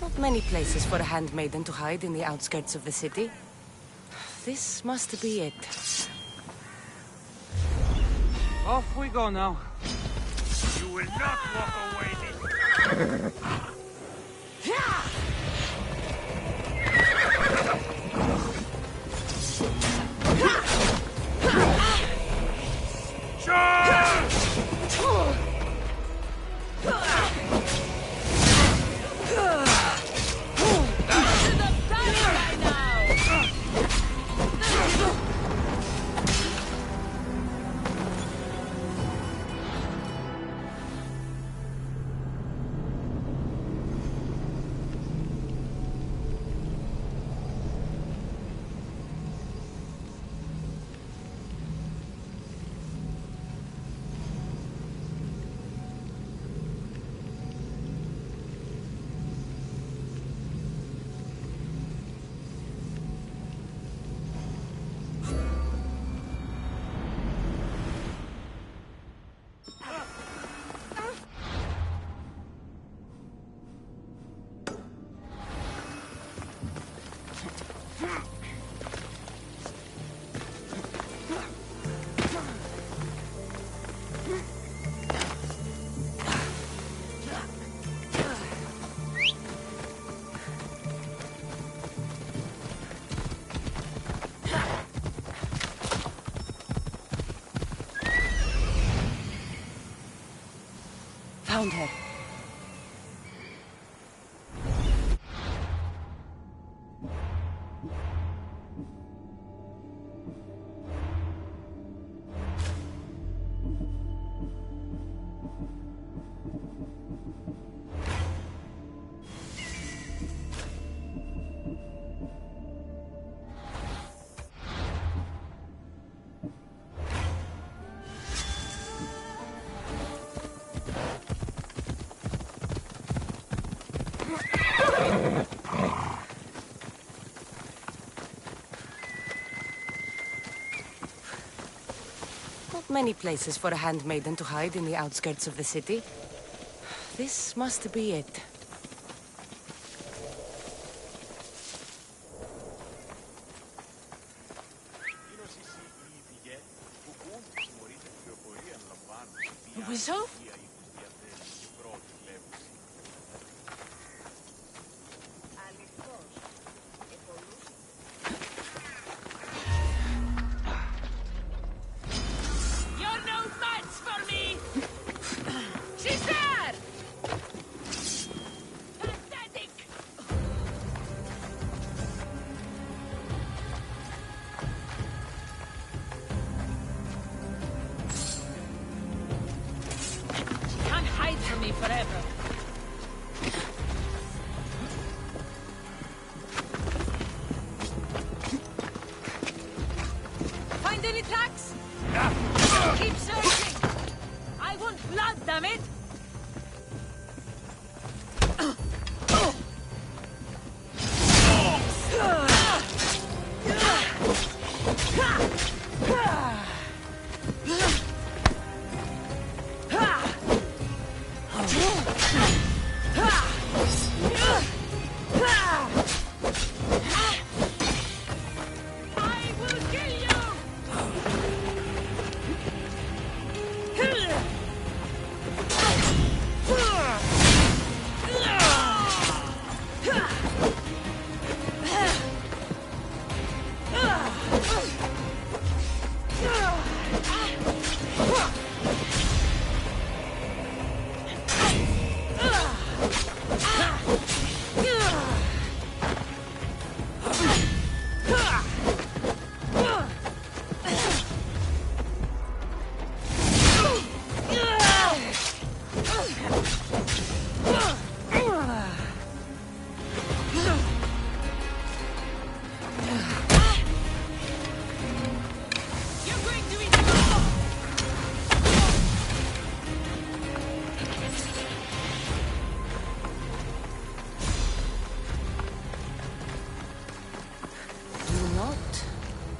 Not many places for a handmaiden to hide in the outskirts of the city. This must be it. Off we go now. You will not walk away. found her. Not many places for a handmaiden to hide in the outskirts of the city. This must be it. A whistle? Forever. Find any tracks? Keep searching. I want blood, damn it!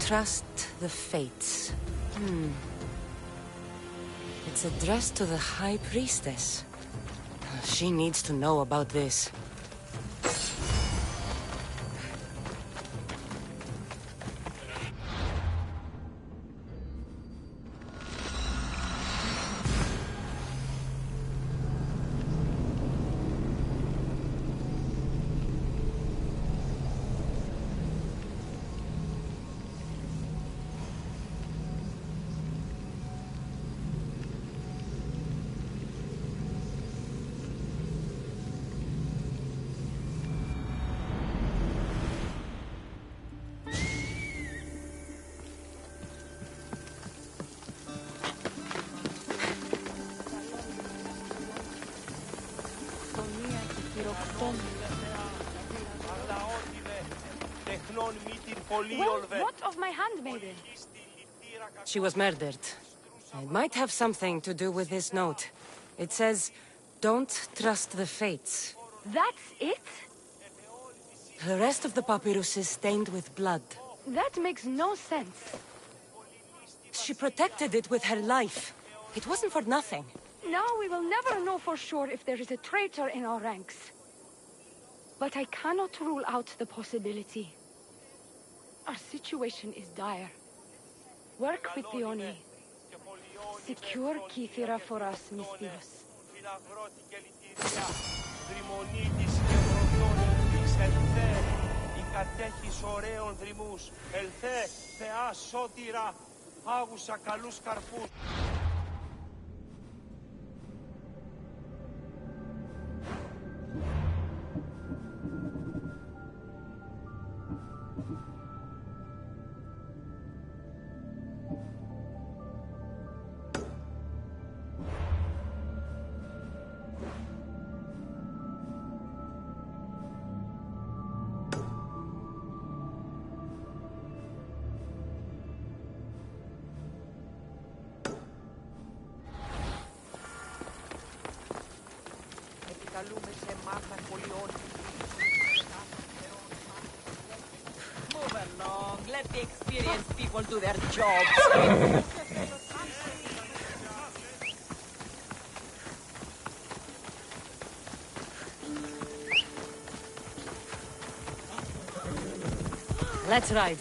Trust the fates. It's addressed to the High Priestess. She needs to know about this. Well, what of my handmaiden? She was murdered. It might have something to do with this note. It says, "Don't trust the fates." That's it? The rest of the papyrus is stained with blood. That makes no sense. She protected it with her life. It wasn't for nothing. Now we will never know for sure if there is a traitor in our ranks. But I cannot rule out the possibility. Our situation is dire. Work with the Oni. Secure Kythera for us, Mystios. Κατέχεις ωραίων δρυμούς. Ελθέ, Θεά σώτηρα, άγουσα καλούς καρπούς. Move along. Let the experienced people do their jobs. Let's ride.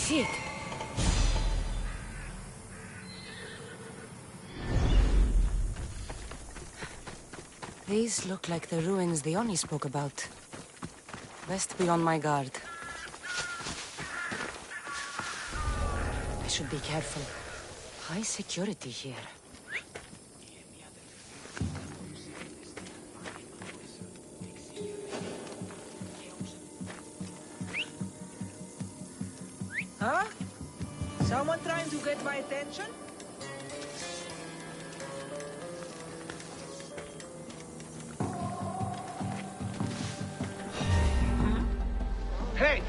See it. These look like the ruins the Oni spoke about. Best be on my guard. I should be careful. High security here. Huh? Someone trying to get my attention? Hey!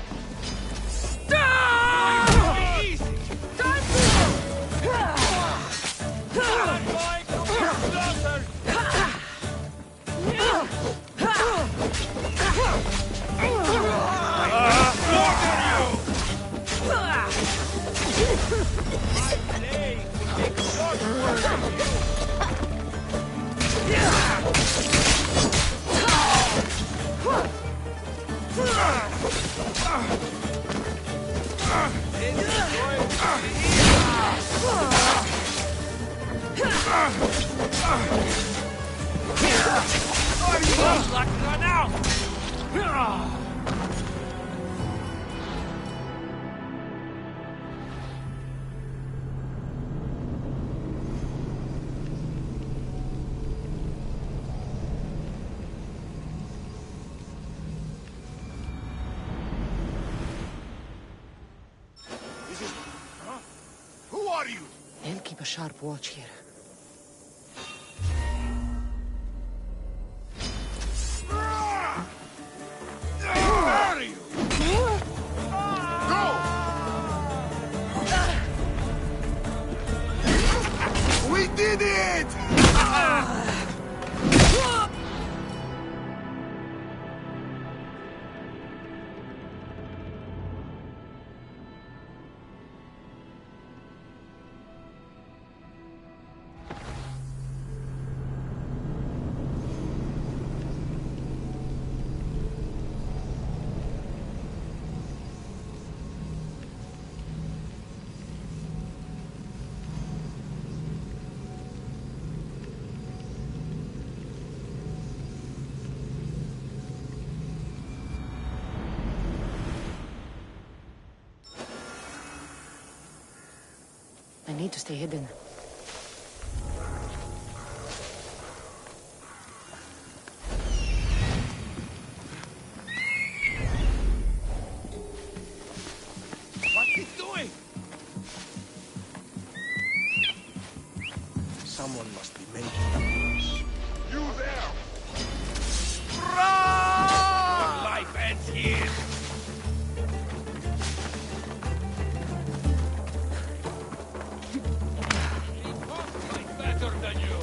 Who are you? They'll keep a sharp watch here. We did it! I need to stay hidden. What's he doing? Someone must be making noise. You there! Run! Your life ends here! Better than you!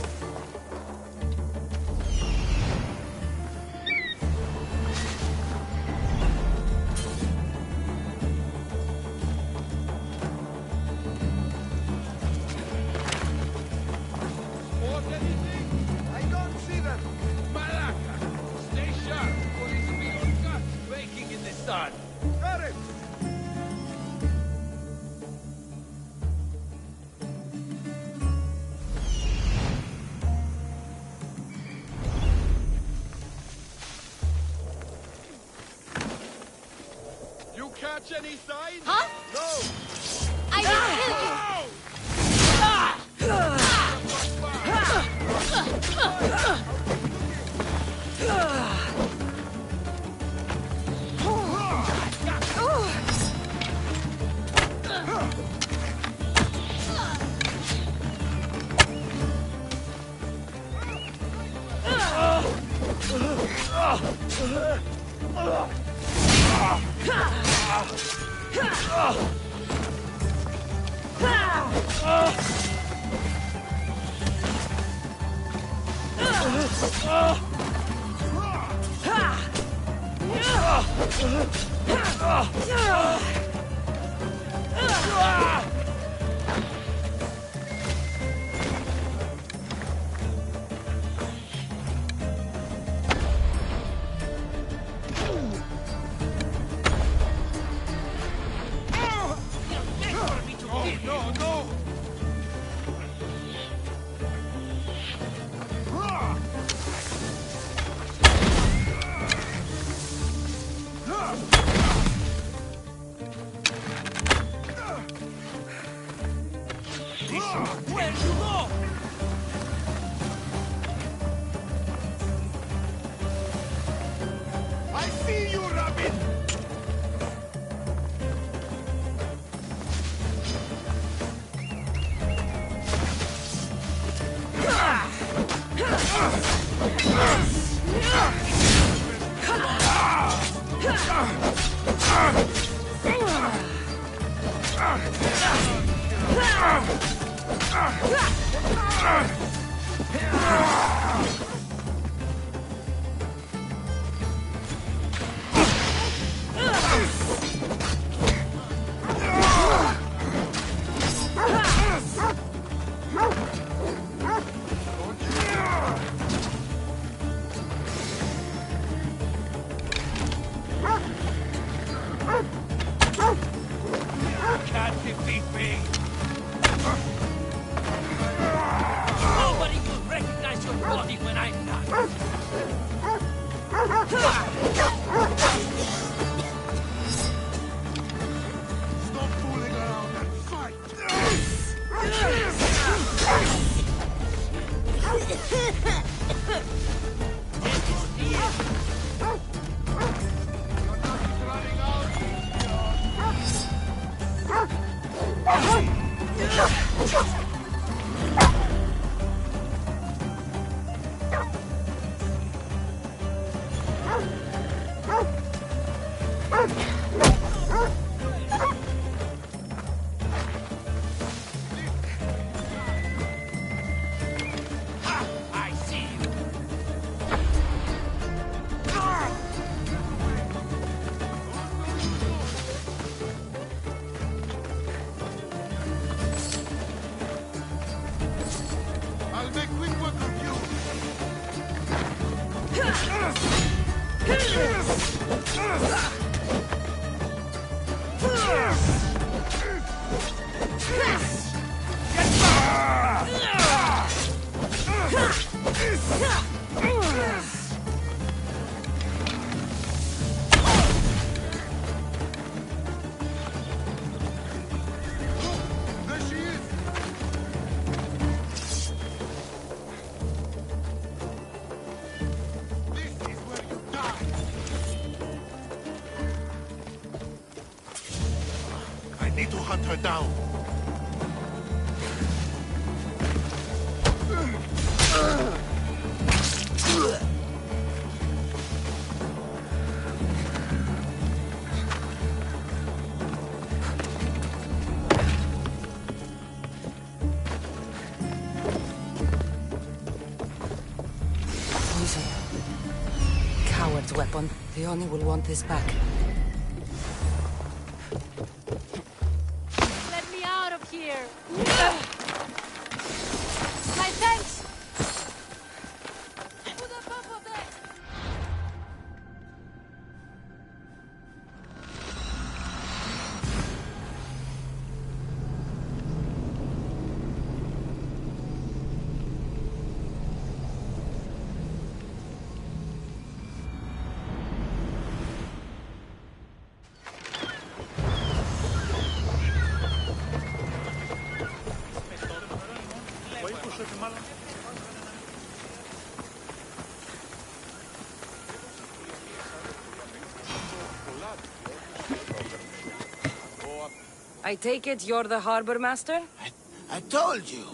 I don't see them. Malaka! Stay sharp, or it will be your guts baking in the sun! Got it. You catch any signs? Huh? No! I will kill you! No, no! Where you go? I see you, Rabbit. Can't defeat me! Nobody will recognize your body when I'm done! Stop fooling around and fight. Your time is running out. I see you! hunt her down. Poison. Coward's weapon. Leone will want this back. Let me out of here! My thanks! I take it you're the harbor master? I told you.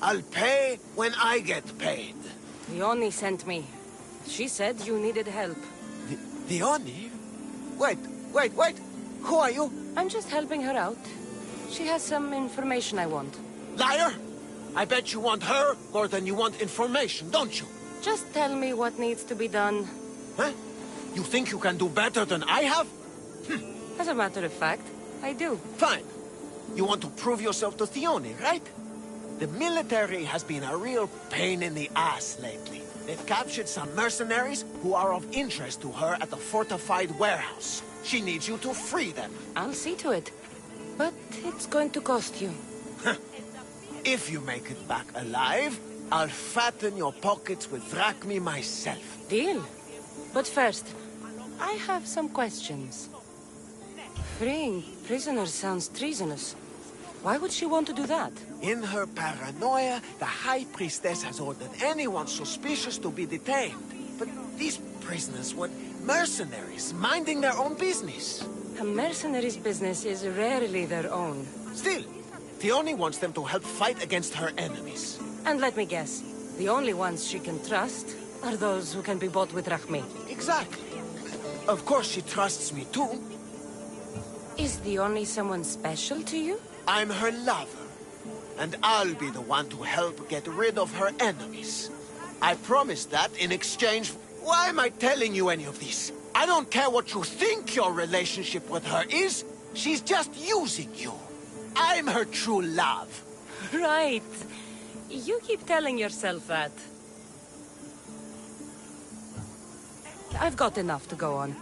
I'll pay when I get paid. Leone sent me. She said you needed help. Leone? Wait. Who are you? I'm just helping her out. She has some information I want. Liar! I bet you want her more than you want information, don't you? Just tell me what needs to be done. Huh? You think you can do better than I have? As a matter of fact, I do. Fine. You want to prove yourself to Theone, right? The military has been a real pain in the ass lately. They've captured some mercenaries who are of interest to her at the fortified warehouse. She needs you to free them. I'll see to it. But it's going to cost you. If you make it back alive, I'll fatten your pockets with drachmi myself. Deal. But first, I have some questions. Freeing prisoners sounds treasonous. Why would she want to do that? In her paranoia, the High Priestess has ordered anyone suspicious to be detained. But these prisoners were mercenaries, minding their own business. A mercenary's business is rarely their own. Still, Theone wants them to help fight against her enemies. And let me guess, the only ones she can trust are those who can be bought with drachmi. Exactly. Of course she trusts me too. Is the only someone special to you? I'm her lover, and I'll be the one to help get rid of her enemies. I promise that in exchange... Why am I telling you any of this? I don't care what you think your relationship with her is. She's just using you. I'm her true love. Right. You keep telling yourself that. I've got enough to go on.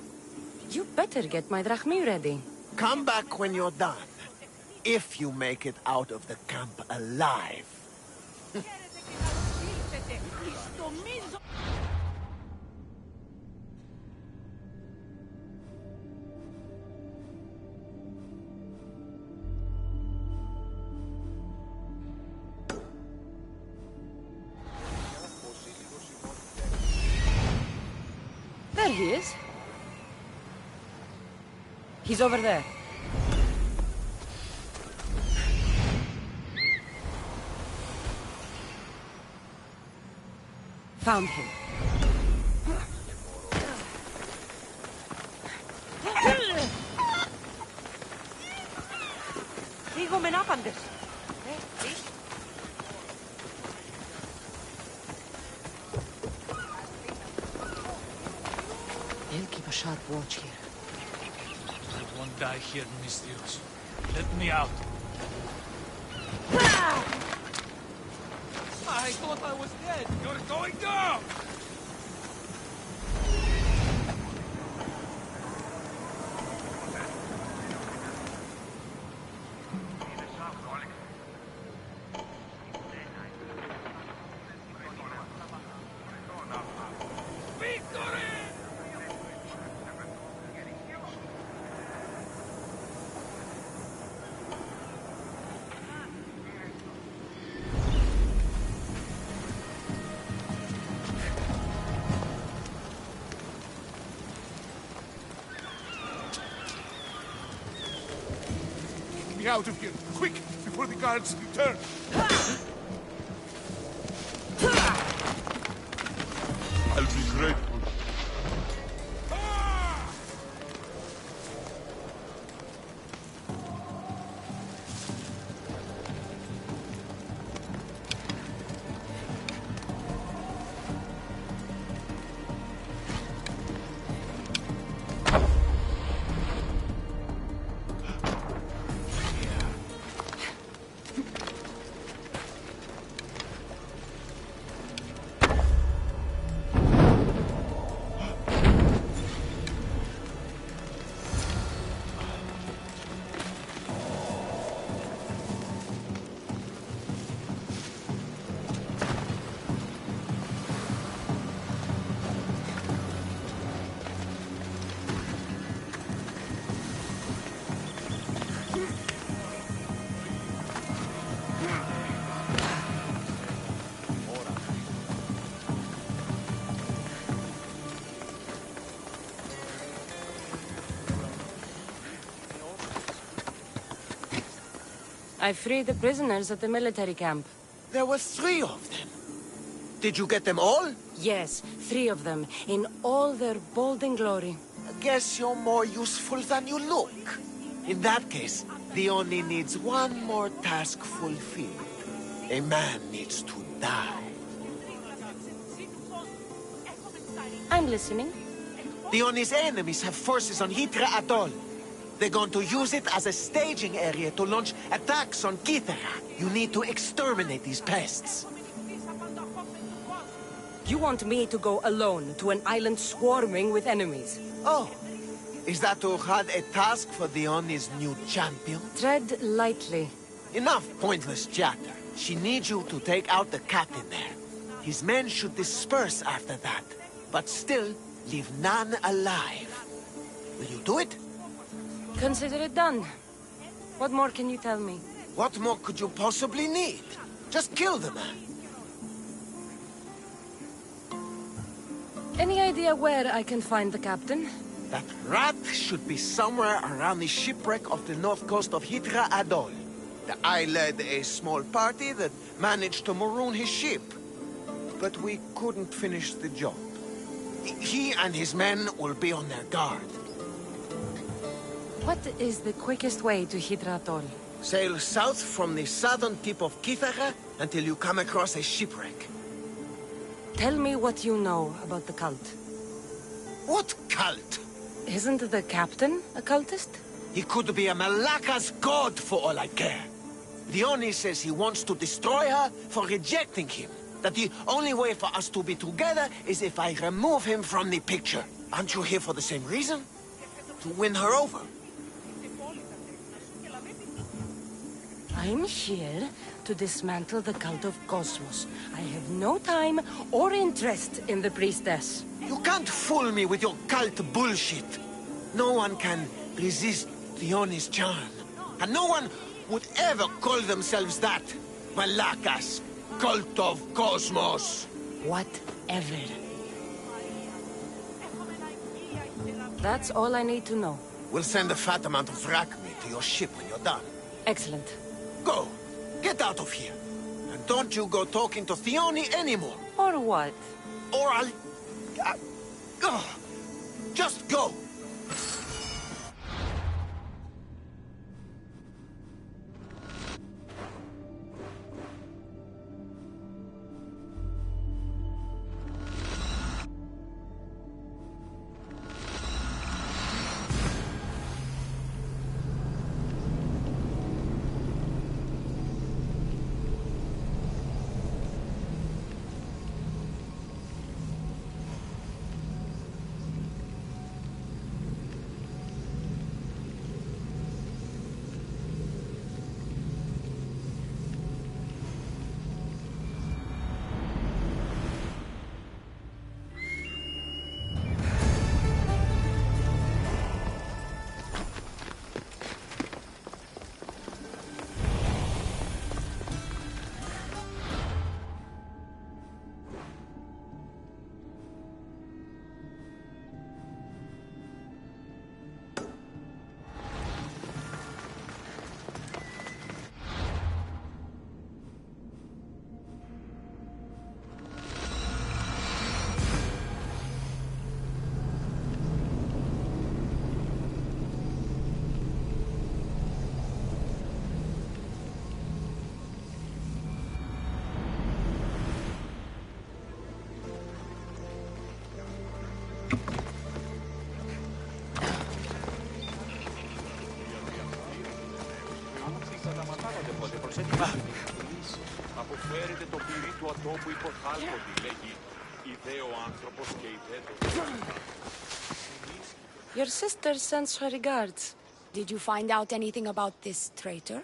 You better get my drachmi ready. Come back when you're done. If you make it out of the camp alive. There he is. He's over there. Found him. Λίγο μενάπαντες. He'll keep a sharp watch here. I won't die here, Mistios. Let me out. I thought I was dead. You're going down! me out of here, quick, before the guards return. I'll be grateful. I freed the prisoners at the military camp. There were 3 of them. Did you get them all? Yes, 3 of them, in all their bolden glory. I guess you're more useful than you look. In that case, the Oni needs one more task fulfilled. A man needs to die. I'm listening. The Oni's enemies have forces on Hitra Atoll. They're going to use it as a staging area to launch attacks on Kithara. You need to exterminate these pests. You want me to go alone to an island swarming with enemies? Oh, is that Urhad a task for the Oni's new champion? Tread lightly. Enough pointless chatter. She needs you to take out the captain there. His men should disperse after that, but still leave none alive. Will you do it? Consider it done. What more can you tell me? What more could you possibly need? Just kill the man. Any idea where I can find the captain? That rat should be somewhere around the shipwreck off the north coast of Hitra Atoll. I led a small party that managed to maroon his ship. But we couldn't finish the job. He and his men will be on their guard. What is the quickest way to Hitra Atoll? Sail south from the southern tip of Kithara until you come across a shipwreck. Tell me what you know about the cult. What cult? Isn't the captain a cultist? He could be a Malaka's god for all I care. The Oni says he wants to destroy her for rejecting him. That the only way for us to be together is if I remove him from the picture. Aren't you here for the same reason? To win her over? I'm here to dismantle the cult of Cosmos. I have no time or interest in the priestess. You can't fool me with your cult bullshit. No one can resist the Oni's charm. And no one would ever call themselves that. Malaka's cult of Cosmos. Whatever. That's all I need to know. We'll send a fat amount of wrack meat to your ship when you're done. Excellent. Go. Get out of here. And don't you go talking to Theoni anymore. Or what? Or I'll... just go. Αποφέρετε το πυρί του ατόπου υποχάλκοντι, λέγει. Ιδέο άνθρωπος και ιδέτος. Your sister sends her regards. Did you find out anything about this traitor?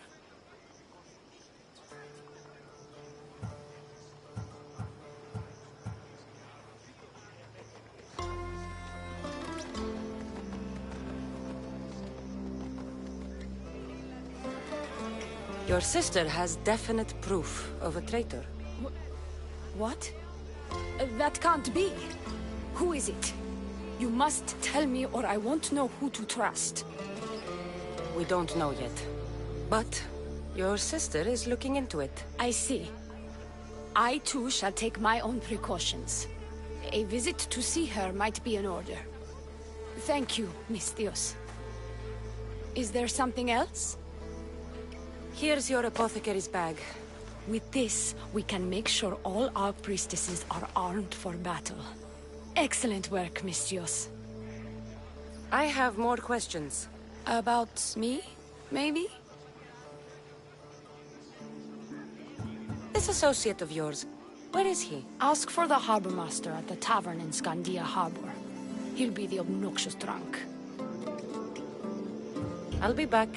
Your sister has definite proof of a traitor. What? That can't be. Who is it? You must tell me or I won't know who to trust. We don't know yet. But your sister is looking into it. I see. I too shall take my own precautions. A visit to see her might be in order. Thank you, Misthios. Is there something else? Here's your apothecary's bag. With this, we can make sure all our priestesses are armed for battle. Excellent work, Misthios. I have more questions. About me, maybe? This associate of yours, where is he? Ask for the harbor master at the tavern in Scandia Harbor. He'll be the obnoxious drunk. I'll be back.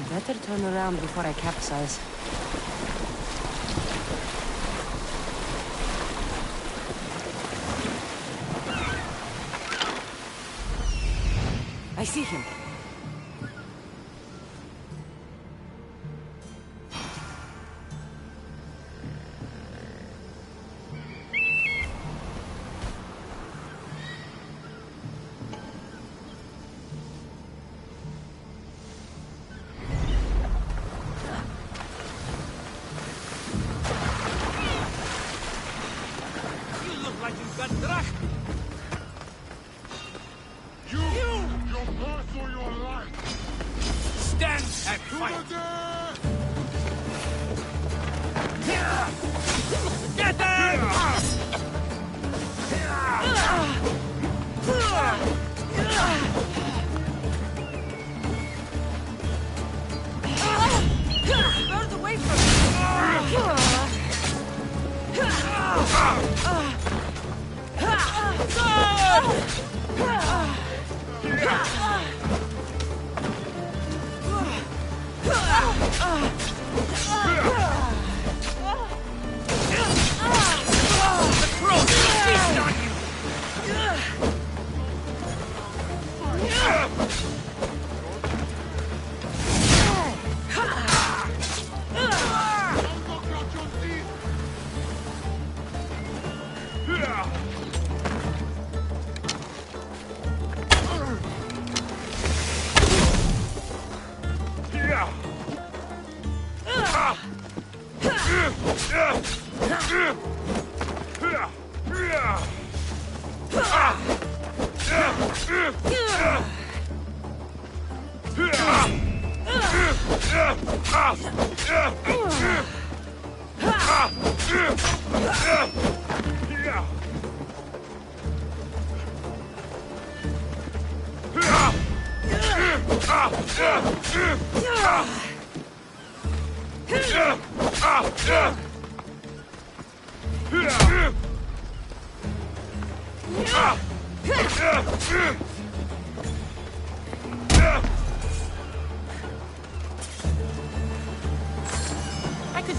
Better turn around before I capsize. I see him.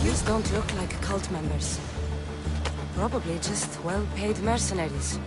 These don't look like cult members. Probably just well-paid mercenaries.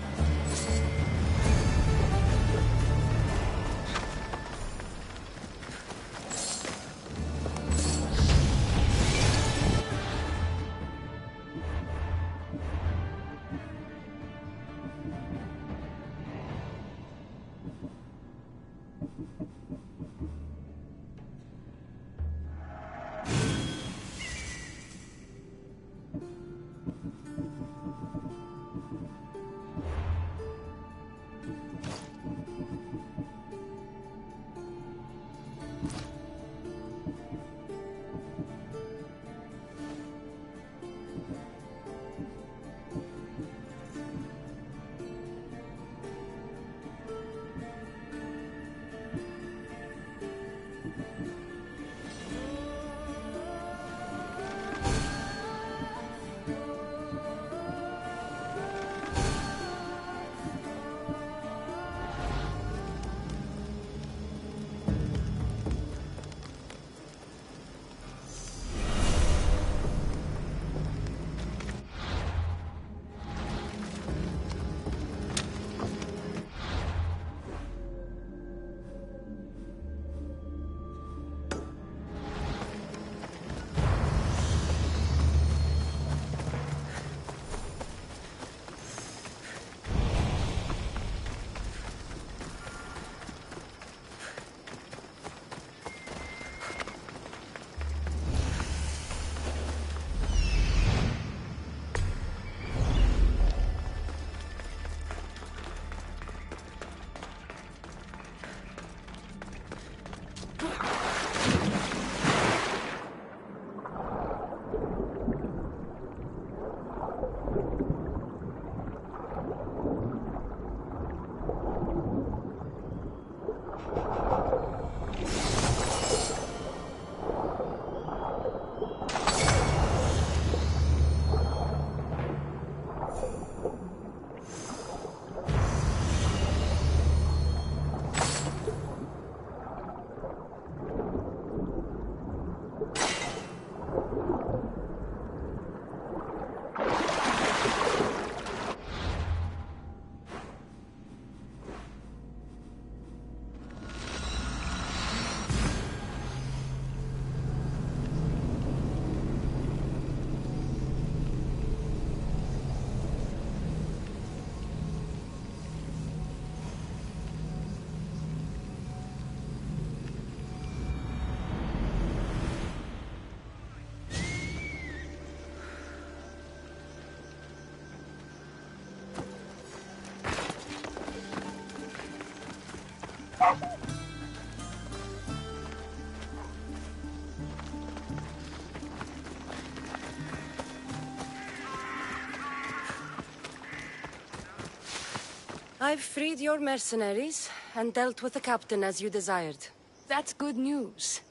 I've freed your mercenaries and dealt with the captain as you desired. That's good news.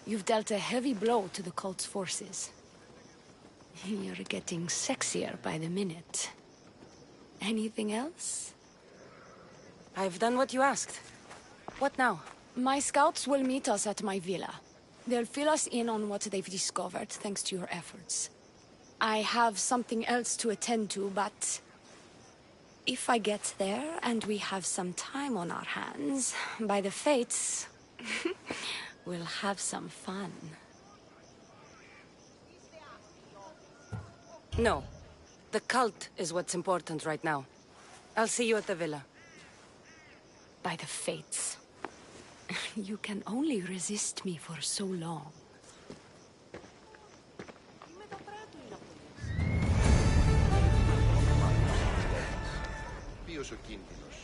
You've dealt a heavy blow to the cult's forces. You're getting sexier by the minute. Anything else? I've done what you asked. What now? My scouts will meet us at my villa. They'll fill us in on what they've discovered, thanks to your efforts. I have something else to attend to, but... if I get there and we have some time on our hands, by the fates, we'll have some fun. No. The cult is what's important right now. I'll see you at the villa. By the fates. You can only resist me for so long. Ποιος ο κίνδυνος?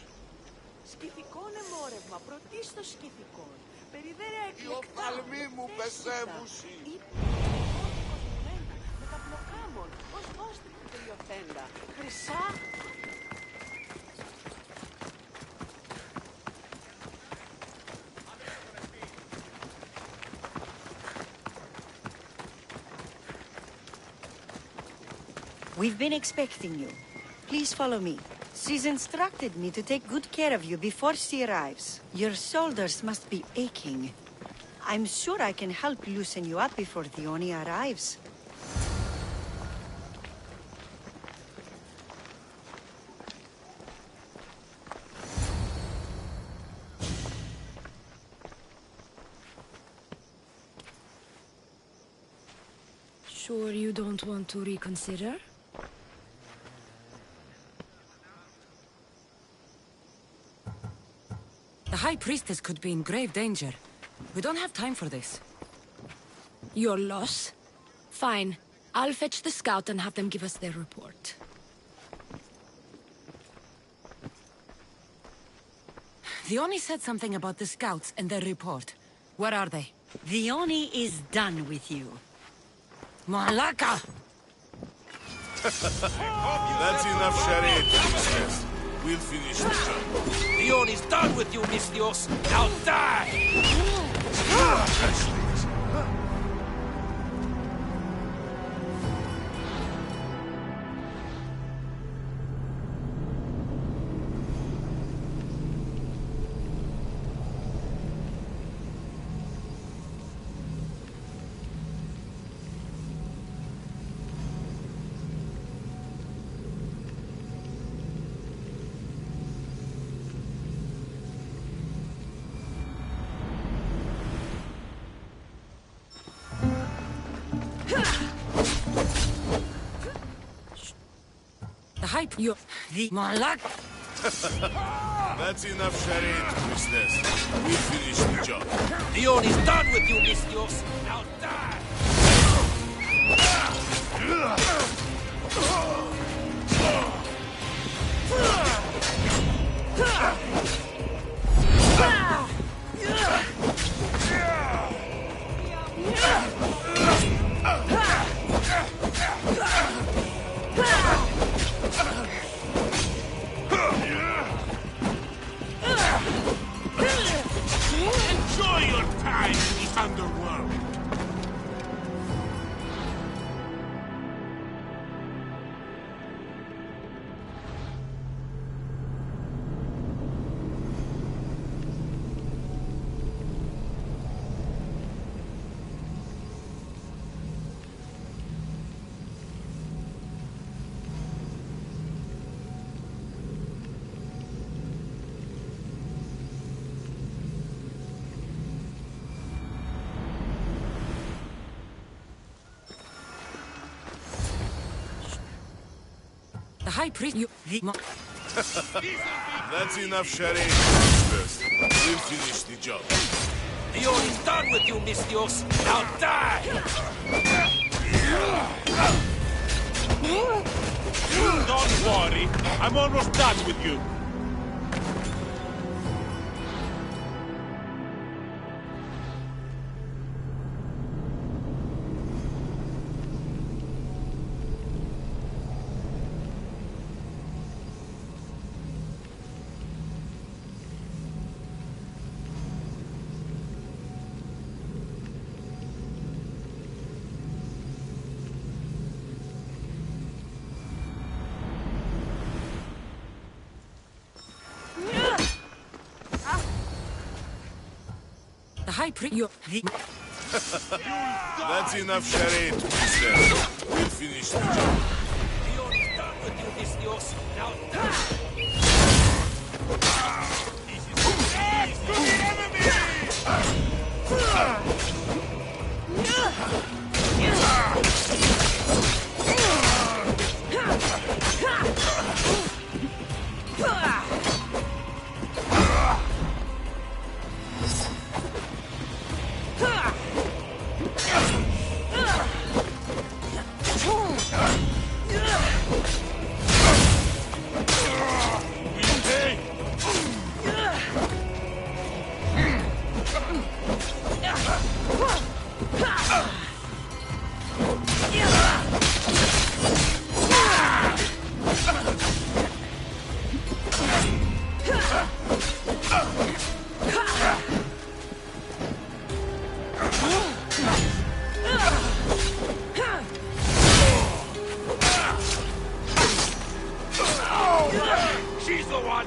Σκυθικών εμπόρευμα, πρωτίστως σκυθικών. Περιδέρια Οι οφθαλμοί μου πεσέμουσι. Με τα πλοκάμων, ως όστριχη τελειοθέντα. Χρυσά. We've been expecting you. Please follow me. She's instructed me to take good care of you before she arrives. Your shoulders must be aching. I'm sure I can help loosen you up before the Oni arrives. Sure you don't want to reconsider? The High Priestess could be in grave danger. We don't have time for this. Your loss? Fine. I'll fetch the scout and have them give us their report. The Oni said something about the scouts and their report. Where are they? The Oni is done with you. Malaka! That's enough charade, princess. We'll finish the job. The Oni's done with you, Misthios. Now die! You... The Malak... That's enough charade, priestess. We'll finish the job. The Oni's done with you, Misthios. Now die! Enjoy your time in the underworld. The High Priest... You... The... That's enough charade, priestess. We'll finish the job. The Oni's done with you, Misthios. Now die! Don't worry. I'm almost done with you. The high priest... That's enough charade, mister. We'll finish the job. She's the one!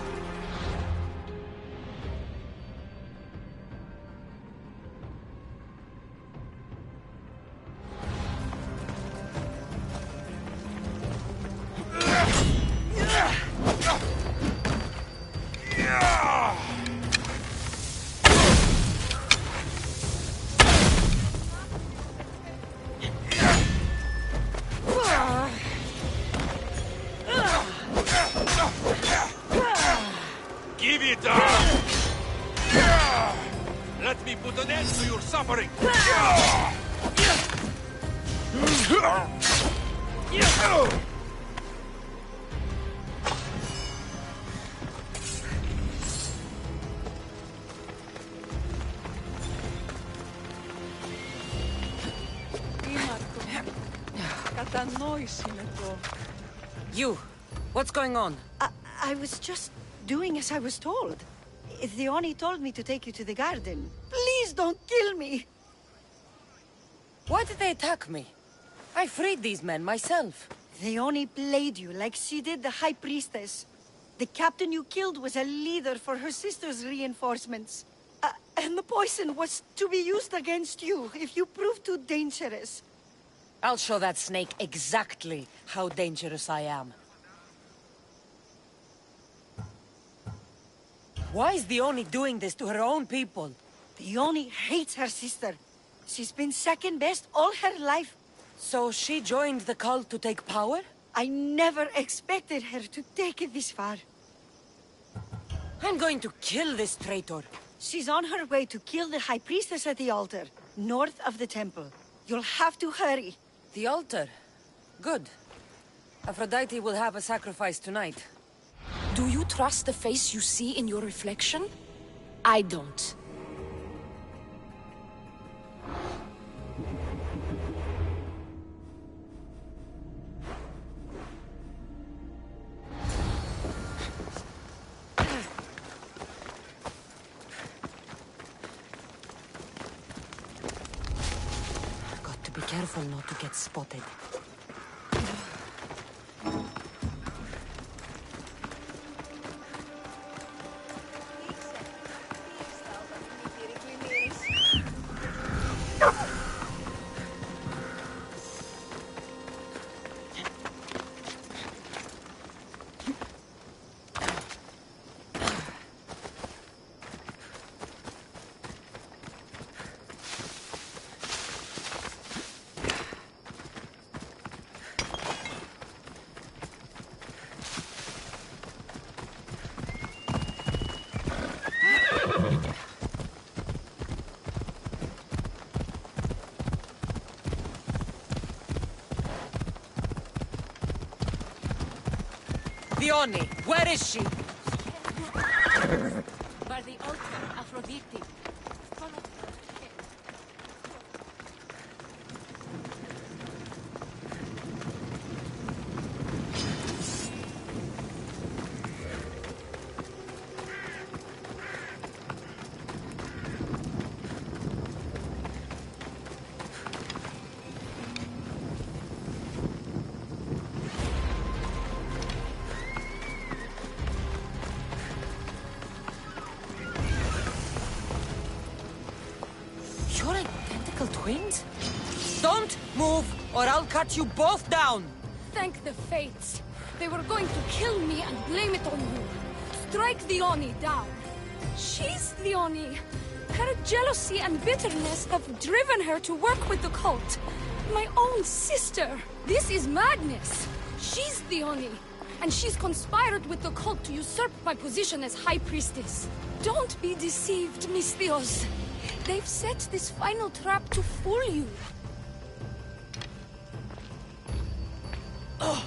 Give it up! Let me put an end to your suffering! You, what's going on? I was just doing as I was told. Theoni told me to take you to the garden. Please don't kill me! Why did they attack me? I freed these men myself. Theoni played you like she did the High Priestess. The captain you killed was a leader for her sister's reinforcements. And the poison was to be used against you if you prove too dangerous. I'll show that snake exactly how dangerous I am. Why is Theoni doing this to her own people? Theoni hates her sister. She's been second best all her life. So she joined the cult to take power? I never expected her to take it this far. I'm going to kill this traitor. She's on her way to kill the High Priestess at the altar, north of the temple. You'll have to hurry. The altar? Good. Aphrodite will have a sacrifice tonight. Do you trust the face you see in your reflection? I don't. Got to be careful not to get spotted. Theoni, where is she? By the altar, Aphrodite. Follow her. You're identical twins? Don't move, or I'll cut you both down! Thank the fates. They were going to kill me and blame it on you. Strike the Oni down. She's the Oni. Her jealousy and bitterness have driven her to work with the cult. My own sister. This is madness. She's the Oni. And she's conspired with the cult to usurp my position as High Priestess. Don't be deceived, Misthios. They've set this final trap to fool you. Oh.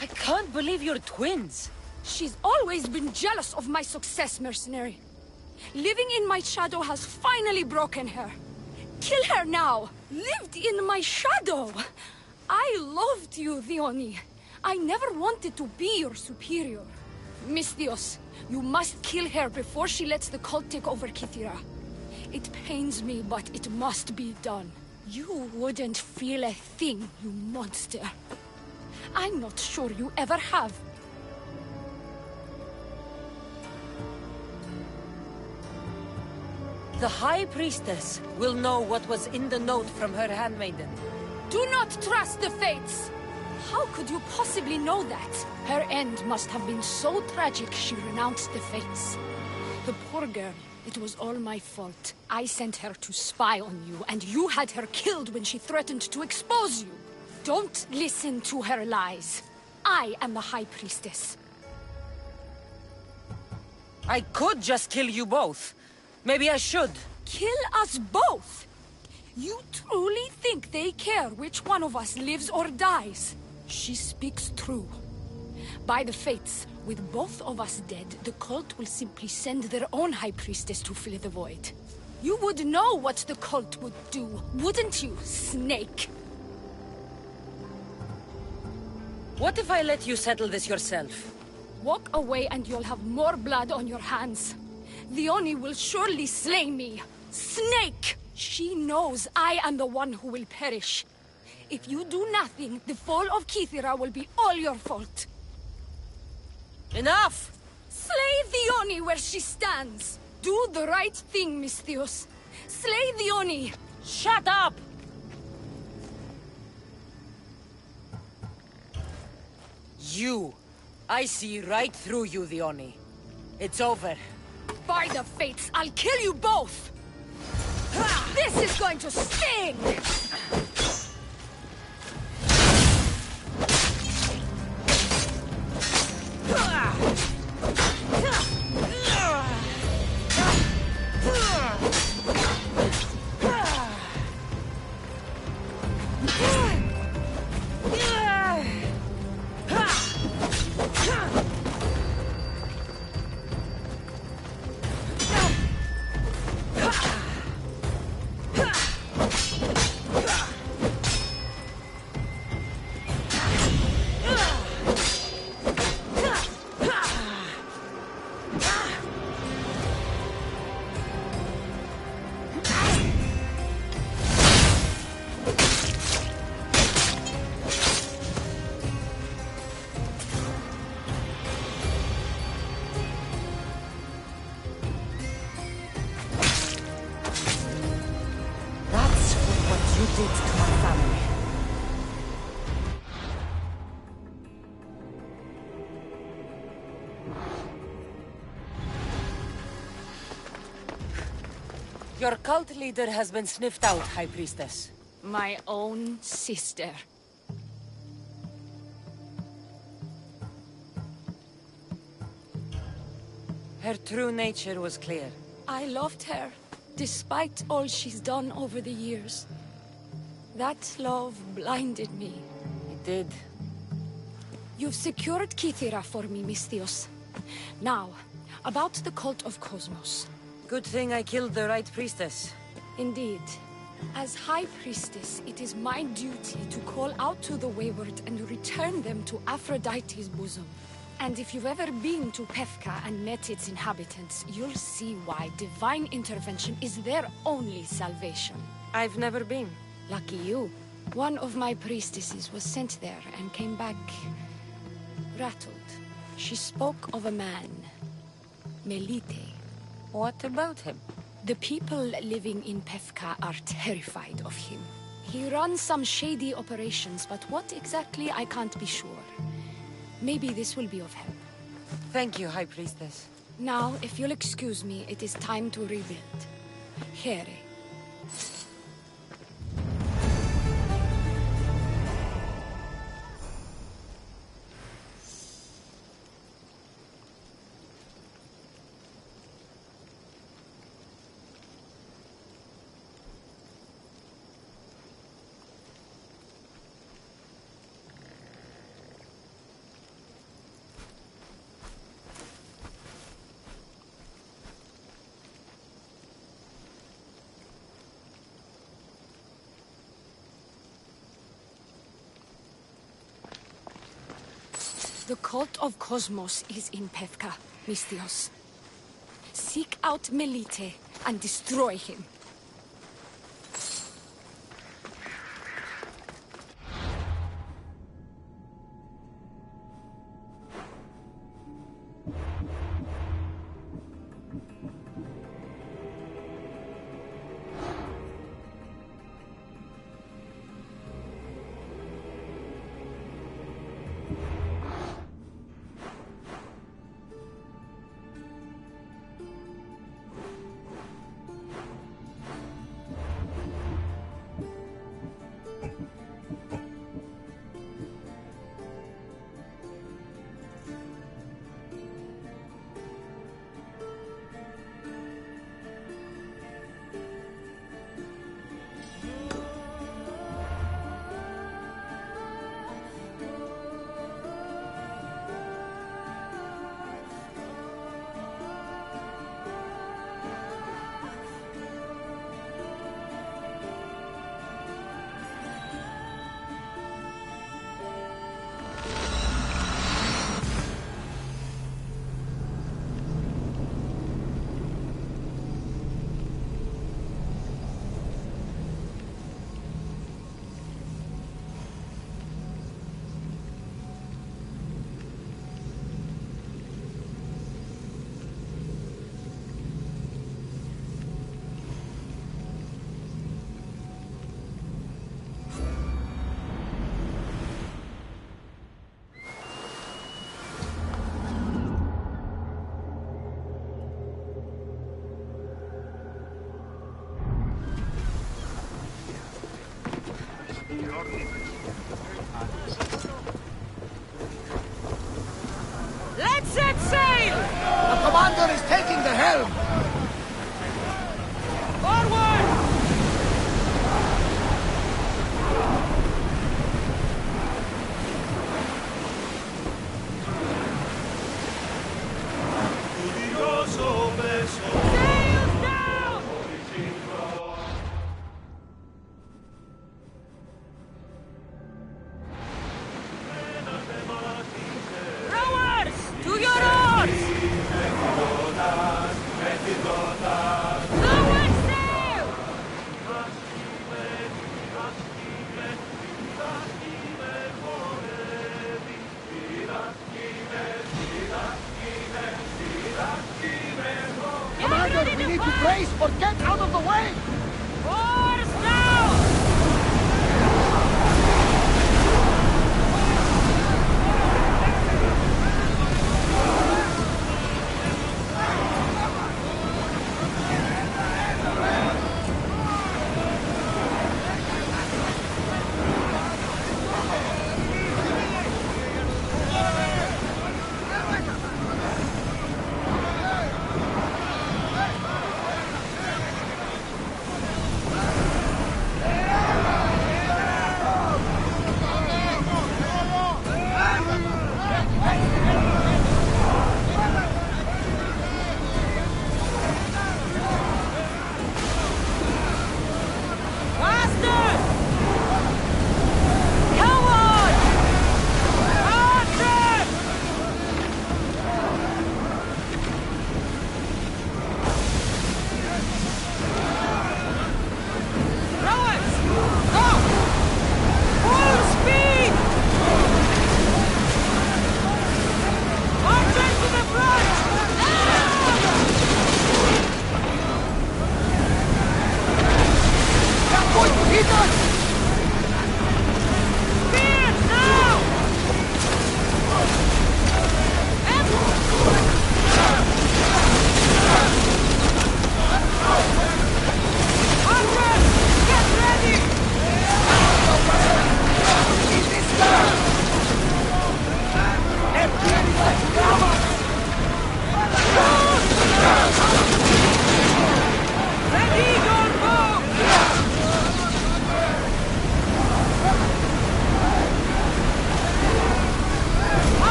I can't believe you're twins. She's always been jealous of my success, mercenary. Living in my shadow has finally broken her. Kill her now! Lived in my shadow! I loved you, Theoni. I never wanted to be your superior. Misthios, you must kill her before she lets the cult take over Kythera. It pains me, but it must be done. You wouldn't feel a thing, you monster. I'm not sure you ever have. The High Priestess will know what was in the note from her handmaiden. Do not trust the fates! How could you possibly know that? Her end must have been so tragic she renounced the fates. The poor girl, it was all my fault. I sent her to spy on you, and you had her killed when she threatened to expose you. Don't listen to her lies. I am the High Priestess. I could just kill you both. Maybe I should. Kill us both? You truly think they care which one of us lives or dies? She speaks true. By the fates, with both of us dead, the cult will simply send their own High Priestess to fill the void. You would know what the cult would do, wouldn't you, Snake? What if I let you settle this yourself? Walk away and you'll have more blood on your hands. The Oni will surely slay me. Snake! She knows I am the one who will perish. If you do nothing, the fall of Kythera will be all your fault. Enough! Slay the Oni where she stands. Do the right thing, Misthios. Slay the Oni. Shut up! You. I see right through you, the Oni. It's over. By the fates, I'll kill you both! This is going to sting! Your cult leader has been sniffed out, High Priestess. My own sister. Her true nature was clear. I loved her, despite all she's done over the years. That love blinded me. It did. You've secured Kythera for me, Misthios. Now, about the cult of Cosmos. Good thing I killed the right priestess. Indeed. As High Priestess, it is my duty to call out to the wayward and return them to Aphrodite's bosom. And if you've ever been to Pefka and met its inhabitants, you'll see why divine intervention is their only salvation. I've never been. Lucky you. One of my priestesses was sent there and came back rattled. She spoke of a man, Melite. What about him? The people living in Pefka are terrified of him. He runs some shady operations, but what exactly I can't be sure. Maybe this will be of help. Thank you, High Priestess. Now, if you'll excuse me, it is time to rebuild. Here. The cult of Cosmos is in Pefka, Misthios. Seek out Melite and destroy him. Let's set sail! The commander is taking the helm! Forward! Sails down! Rowers! To your oars! Lower sail! Commander, we need to brace or get out of the way! Oars down!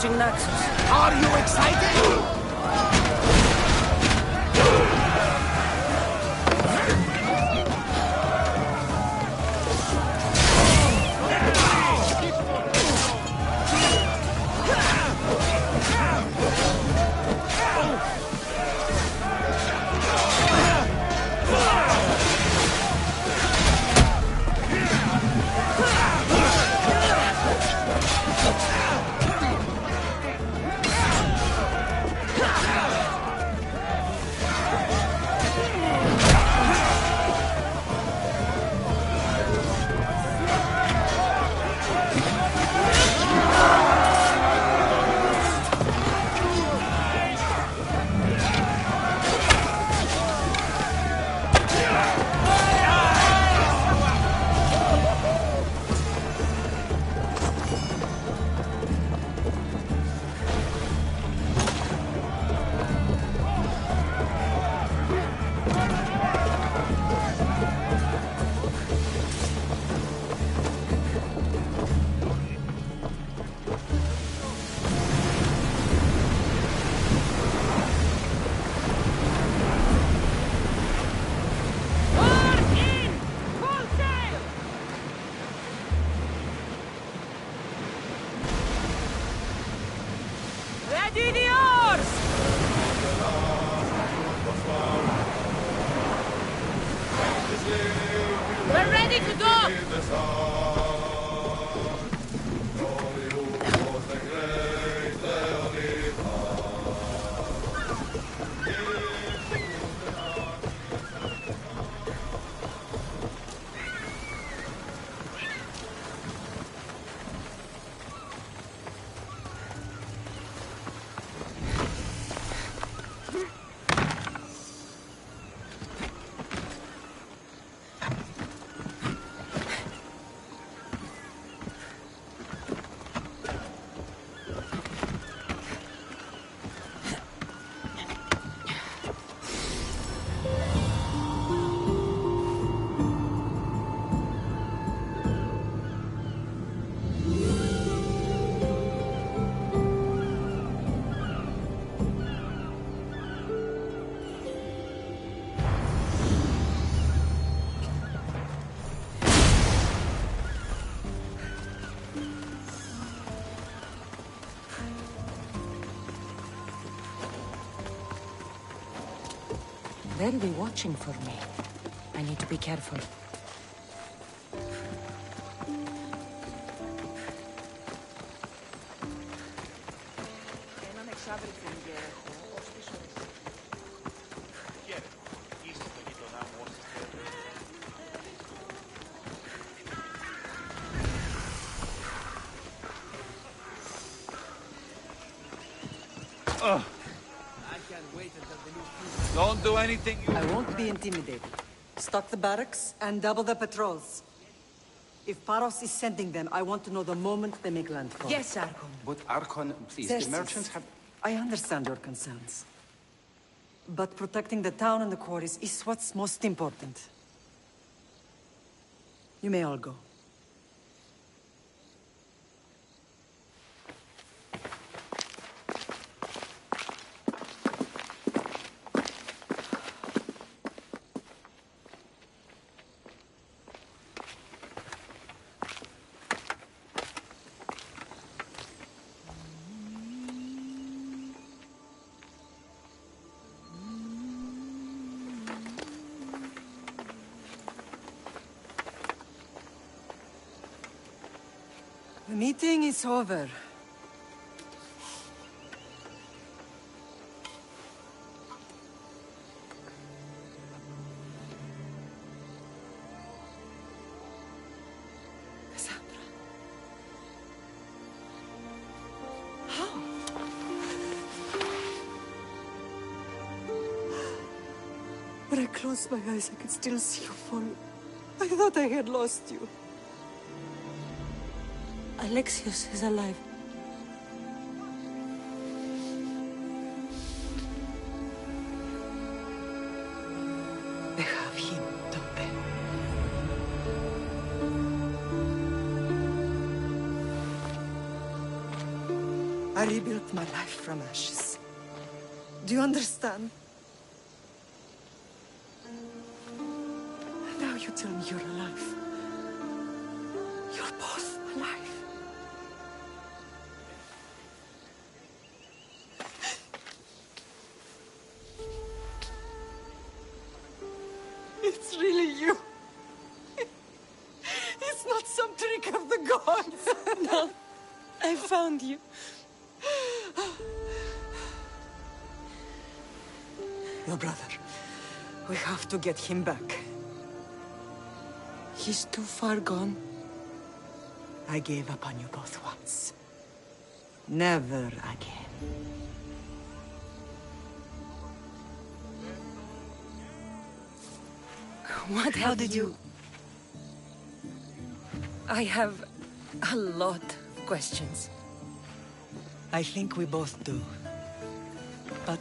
approaching Naxos. Are you excited? Ready the oars! We're ready to dock! They'll be watching for me. I need to be careful. Don't do anything you... I won't be intimidated. Stock the barracks and double the patrols. If Paros is sending them, I want to know the moment they make landfall. Yes, Archon. But Archon, please, the merchants have... I understand your concerns. But protecting the town and the quarries is what's most important. You may all go. The meeting is over. Cassandra. How? When I closed my eyes, I could still see you fall. I thought I had lost you. Alexios is alive. They have him, don't they? I rebuilt my life from ashes. Do you understand? Now you tell me you're alive. You're both alive. It's really you. It's not some trick of the gods. No, I found you. Your brother. We have to get him back. He's too far gone. I gave up on you both once. Never again. What How did you... I have a lot of questions. I think we both do. But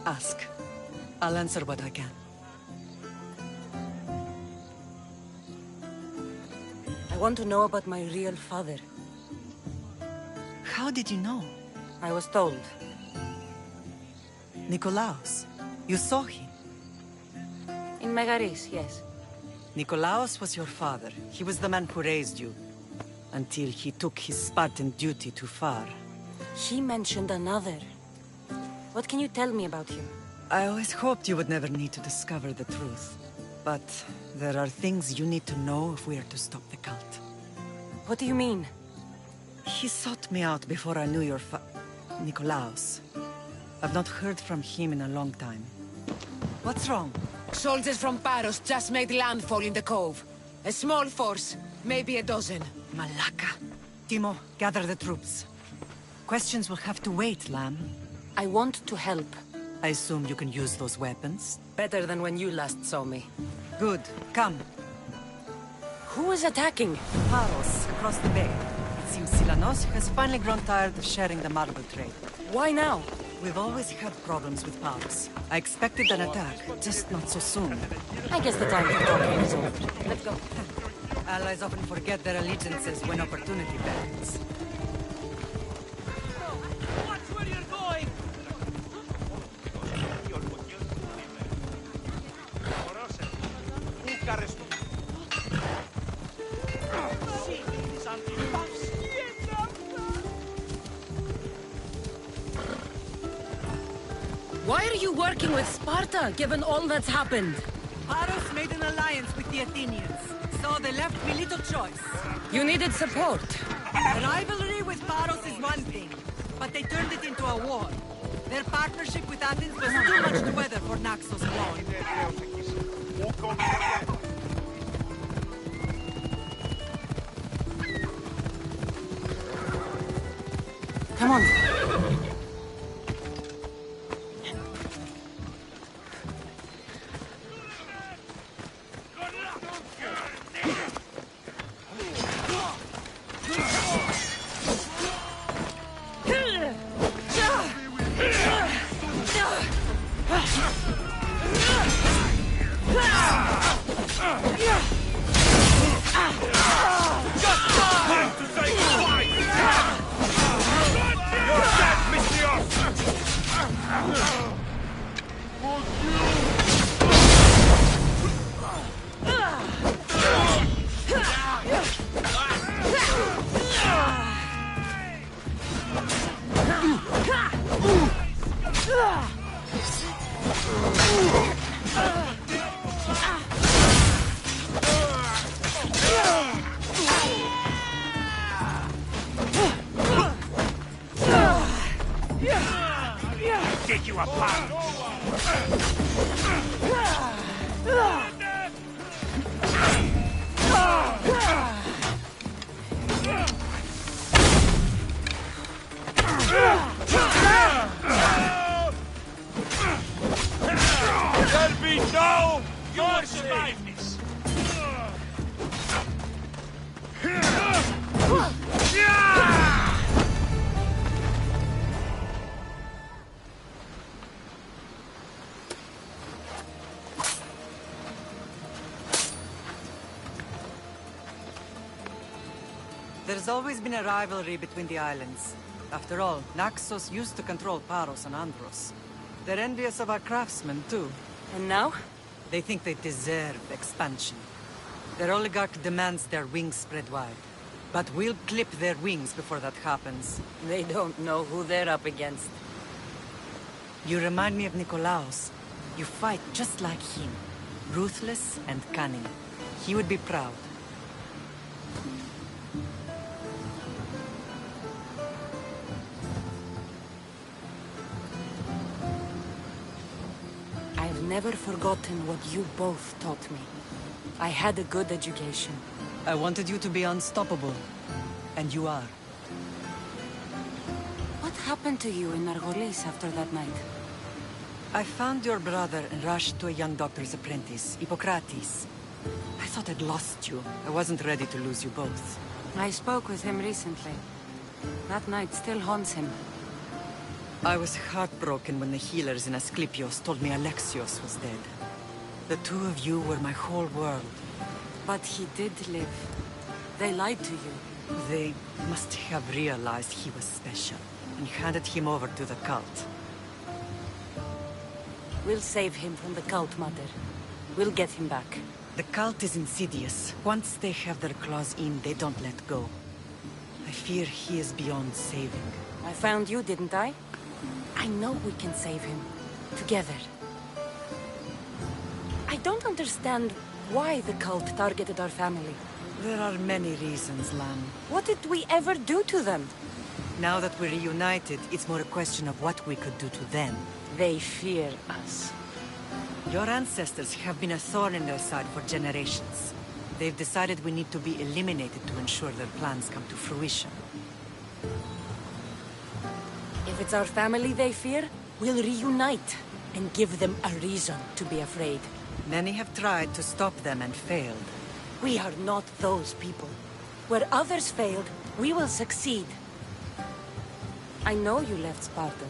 ask. I'll answer what I can. I want to know about my real father. How did you know? I was told. Nikolaos. You saw him. In Megaris, yes. Nikolaos was your father. He was the man who raised you. Until he took his Spartan duty too far. He mentioned another. What can you tell me about him? I always hoped you would never need to discover the truth. But there are things you need to know if we are to stop the cult. What do you mean? He sought me out before I knew your Nikolaos. I've not heard from him in a long time. What's wrong? Soldiers from Paros just made landfall in the cove. A small force, maybe a dozen. Malaka. Timo, gather the troops. Questions will have to wait, Lamb. I want to help. I assume you can use those weapons? Better than when you last saw me. Good. Come. Who is attacking? Paros, across the bay. It seems Silanos has finally grown tired of sharing the marble trade. Why now? We've always had problems with Paros. I expected an attack, just not so soon. I guess the time for talking is over. Let's go. Allies often forget their allegiances when opportunity beckons. Watch where you're going! Why are you working with Sparta, given all that's happened? Paros made an alliance with the Athenians, so they left me little choice. You needed support. The rivalry with Paros is one thing, but they turned it into a war. Their partnership with Athens was too much to weather for Naxos alone. Come on. Take you apart! There'll be no You survive this! There's always been a rivalry between the islands. After all, Naxos used to control Paros and Andros. They're envious of our craftsmen, too. And now? They think they deserve expansion. Their oligarch demands their wings spread wide. But we'll clip their wings before that happens. They don't know who they're up against. You remind me of Nikolaos. You fight just like him. Ruthless and cunning. He would be proud. I've never forgotten what you both taught me. I had a good education. I wanted you to be unstoppable. And you are. What happened to you in Nargolis after that night? I found your brother and rushed to a young doctor's apprentice, Hippocrates. I thought I'd lost you. I wasn't ready to lose you both. I spoke with him recently. That night still haunts him. I was heartbroken when the healers in Asclepios told me Alexios was dead. The two of you were my whole world. But he did live. They lied to you. They must have realized he was special and handed him over to the cult. We'll save him from the cult, Mother. We'll get him back. The cult is insidious. Once they have their claws in, they don't let go. I fear he is beyond saving. I found you, didn't I? I know we can save him. Together. I don't understand why the cult targeted our family. There are many reasons, Lam. What did we ever do to them? Now that we're reunited, it's more a question of what we could do to them. They fear us. Your ancestors have been a thorn in their side for generations. They've decided we need to be eliminated to ensure their plans come to fruition. If it's our family they fear, we'll reunite and give them a reason to be afraid. Many have tried to stop them and failed. We are not those people. Where others failed, we will succeed. I know you left Sparta,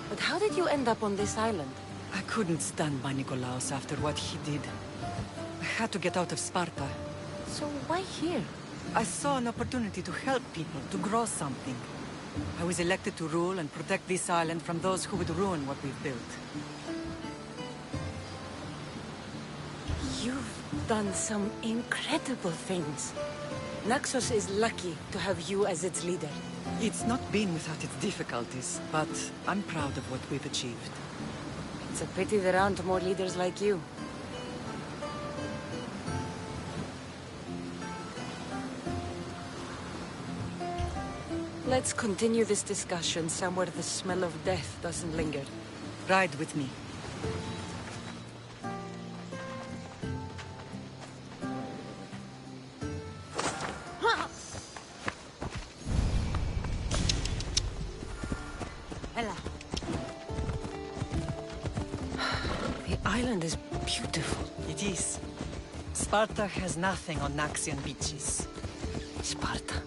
but how did you end up on this island? I couldn't stand by Nikolaos after what he did. I had to get out of Sparta. So why here? I saw an opportunity to help people, to grow something. I was elected to rule and protect this island from those who would ruin what we've built. You've done some incredible things. Naxos is lucky to have you as its leader. It's not been without its difficulties, but I'm proud of what we've achieved. It's a pity there aren't more leaders like you. Let's continue this discussion somewhere the smell of death doesn't linger. Ride with me. Ella. The island is beautiful. It is. Sparta has nothing on Naxian beaches. Sparta.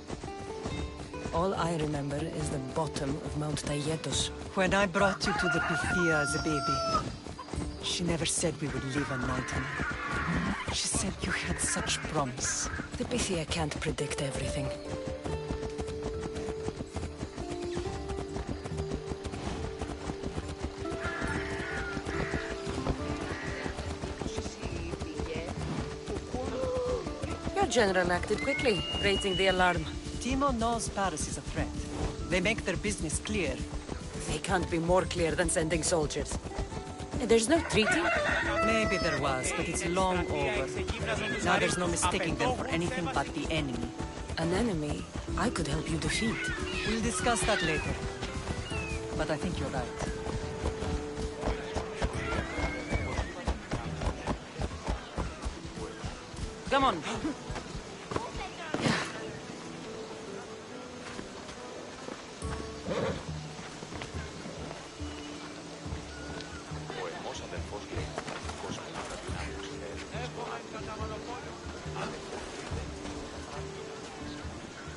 All I remember is the bottom of Mount Taygetos. When I brought you to the Pythia as a baby, she never said we would live a night in it. She said you had such promise. The Pythia can't predict everything. Your general acted quickly, raising the alarm. Timo knows Paris is a threat. They make their business clear. They can't be more clear than sending soldiers. There's no treaty? Maybe there was, but it's long over. Now there's no mistaking them for anything but the enemy. An enemy I could help you defeat. We'll discuss that later. But I think you're right. Come on.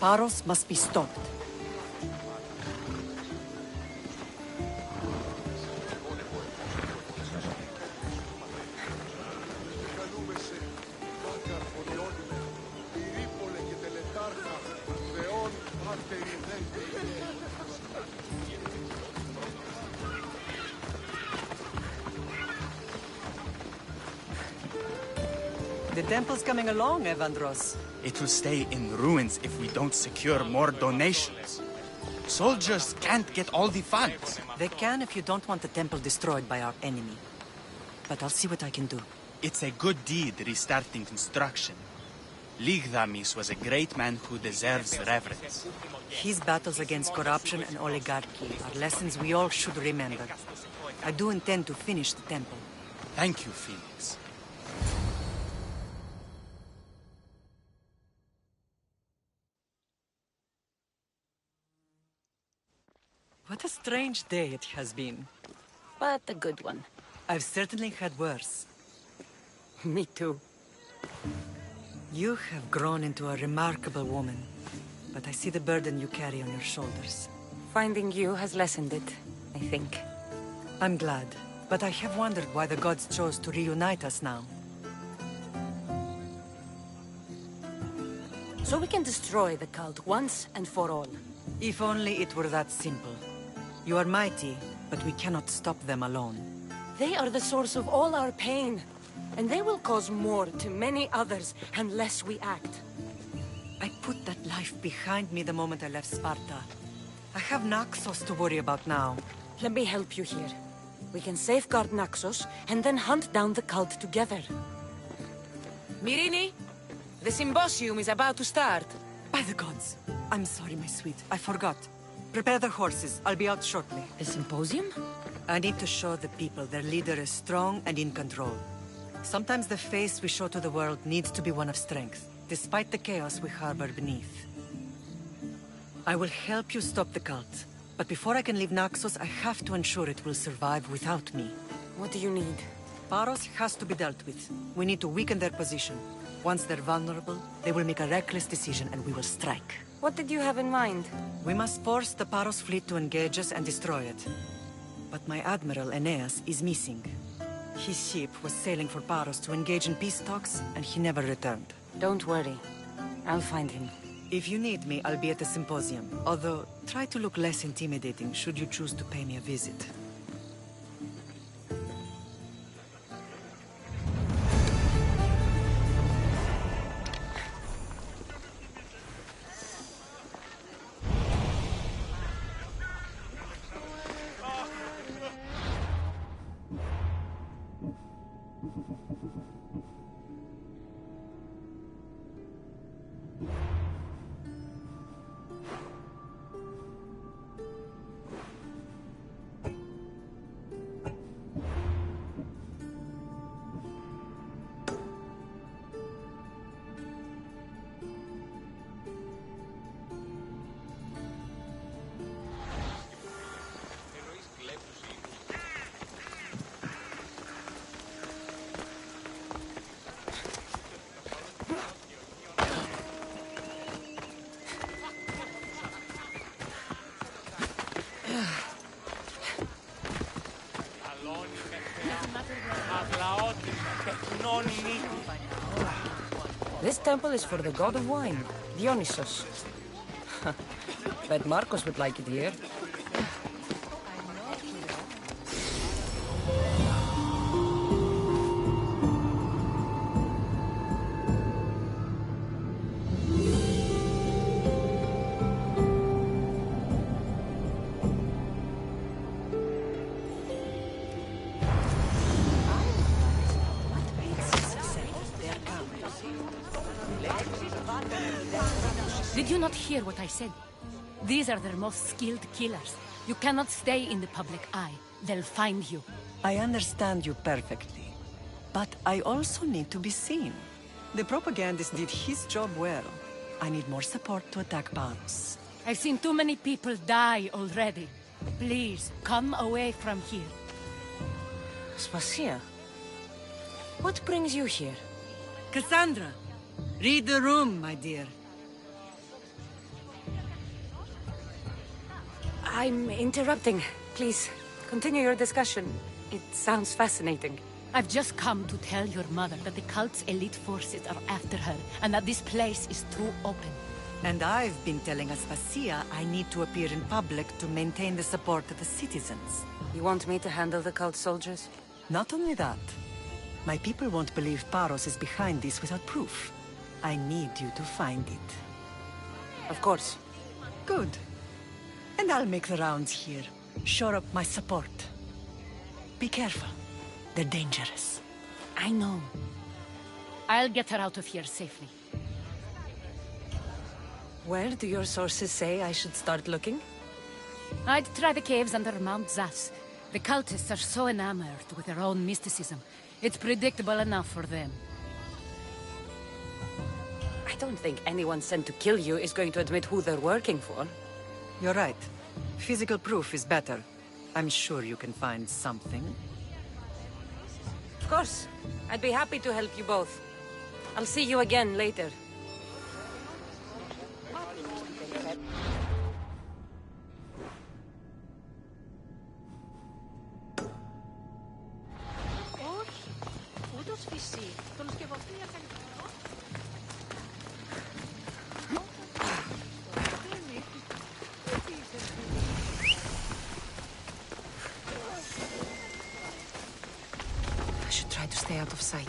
Paros must be stopped. The temple's coming along, Evandros. It will stay in ruins if we don't secure more donations. Soldiers can't get all the funds. They can if you don't want the temple destroyed by our enemy. But I'll see what I can do. It's a good deed restarting construction. Ligdamis was a great man who deserves reverence. His battles against corruption and oligarchy are lessons we all should remember. I do intend to finish the temple. Thank you, Phoenix. What a strange day it has been. But a good one. I've certainly had worse. Me too. You have grown into a remarkable woman, but I see the burden you carry on your shoulders. Finding you has lessened it, I think. I'm glad, but I have wondered why the gods chose to reunite us now. So we can destroy the cult once and for all. If only it were that simple. You are mighty, but we cannot stop them alone. They are the source of all our pain, and they will cause more to many others unless we act. I put that life behind me the moment I left Sparta. I have Naxos to worry about now. Let me help you here. We can safeguard Naxos, and then hunt down the cult together. Myrrine, the symposium is about to start. By the gods. I'm sorry, my sweet. I forgot. Prepare the horses. I'll be out shortly. The symposium? I need to show the people their leader is strong and in control. Sometimes the face we show to the world needs to be one of strength, despite the chaos we harbor beneath. I will help you stop the cult. But before I can leave Naxos, I have to ensure it will survive without me. What do you need? Paros has to be dealt with. We need to weaken their position. Once they're vulnerable, they will make a reckless decision and we will strike. What did you have in mind? We must force the Paros fleet to engage us and destroy it. But my admiral, Aeneas, is missing. His ship was sailing for Paros to engage in peace talks, and he never returned. Don't worry. I'll find him. If you need me, I'll be at the symposium. Although, try to look less intimidating should you choose to pay me a visit. This temple is for the god of wine, Dionysos. Bet Marcos would like it here. Did you not hear what I said? These are their most skilled killers. You cannot stay in the public eye. They'll find you. I understand you perfectly. But I also need to be seen. The propagandist did his job well. I need more support to attack Paros. I've seen too many people die already. Please, come away from here. Spasia, what brings you here? Cassandra, read the room, my dear. I'm interrupting. Please, continue your discussion. It sounds fascinating. I've just come to tell your mother that the cult's elite forces are after her, and that this place is too open. And I've been telling Aspasia I need to appear in public to maintain the support of the citizens. You want me to handle the cult soldiers? Not only that. My people won't believe Paros is behind this without proof. I need you to find it. Of course. Good. And I'll make the rounds here. Shore up my support. Be careful. They're dangerous. I know. I'll get her out of here safely. Where do your sources say I should start looking? I'd try the caves under Mount Zas. The cultists are so enamored with their own mysticism. It's predictable enough for them. I don't think anyone sent to kill you is going to admit who they're working for. You're right. Physical proof is better. I'm sure you can find something. Of course. I'd be happy to help you both. I'll see you again later. I should try to stay out of sight.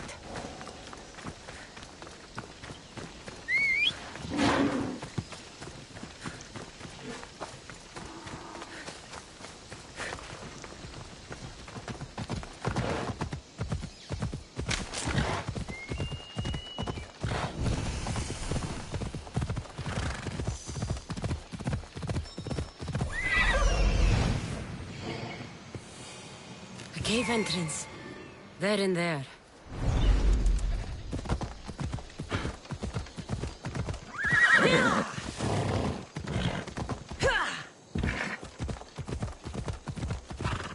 Cave entrance. They're in there.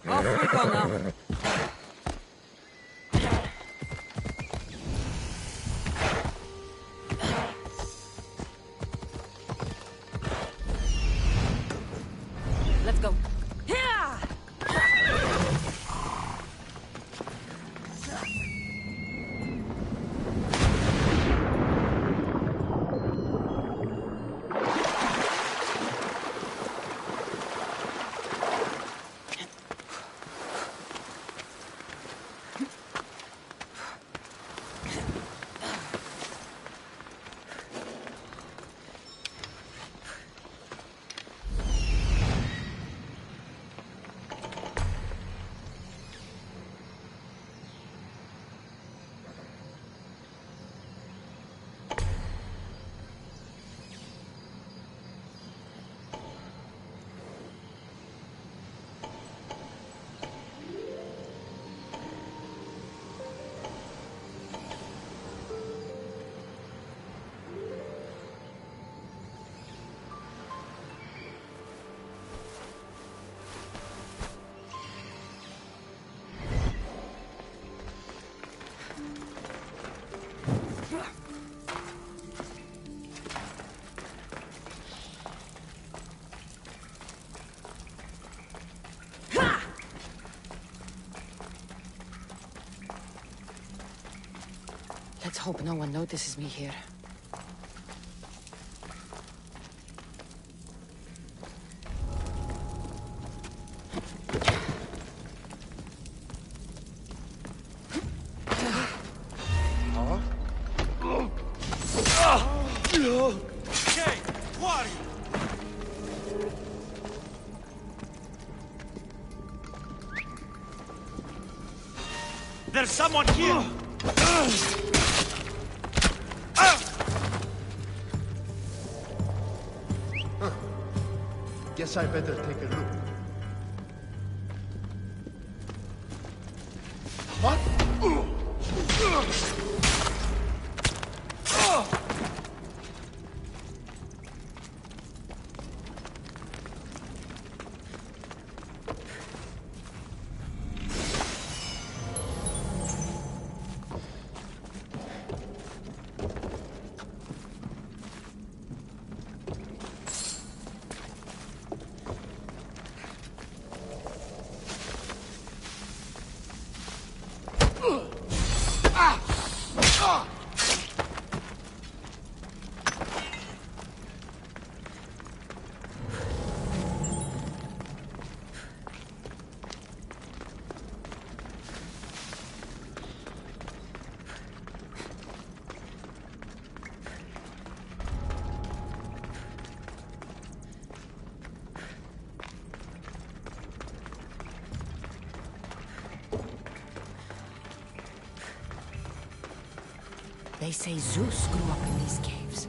Off we go now. Let's go. Let's hope no one notices me here. Okay, who are you? There's someone here! Guess I better take a look. What? They say Zeus grew up in these caves.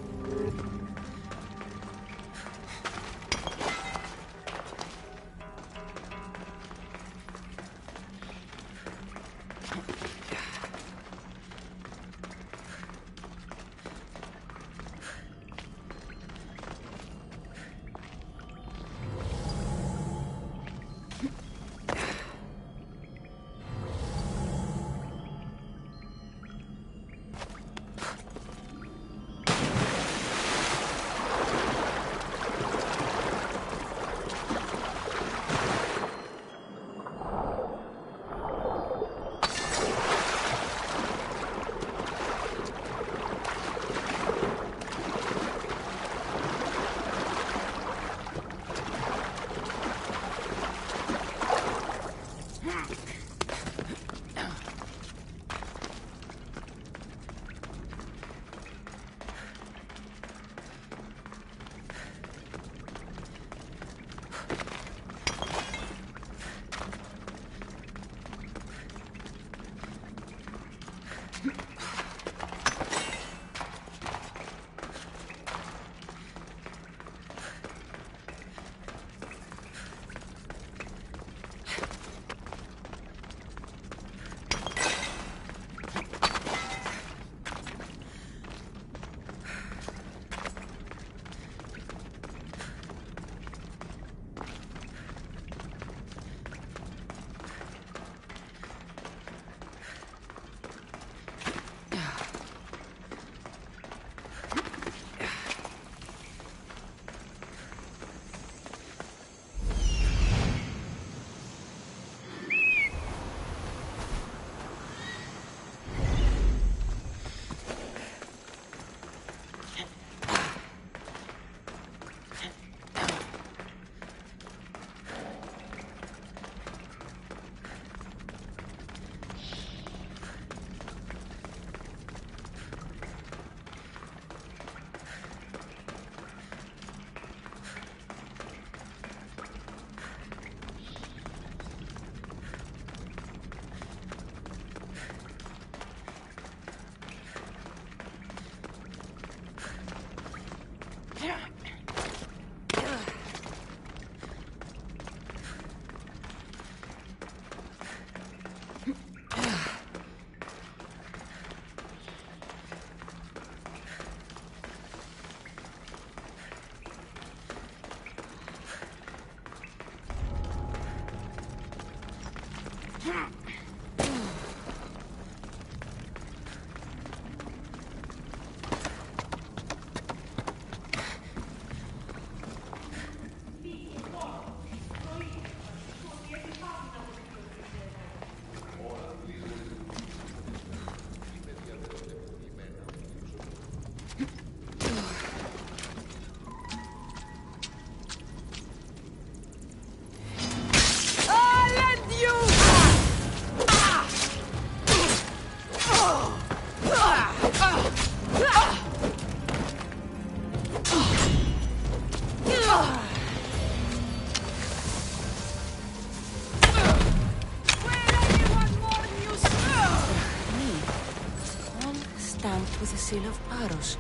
With a seal of Paros.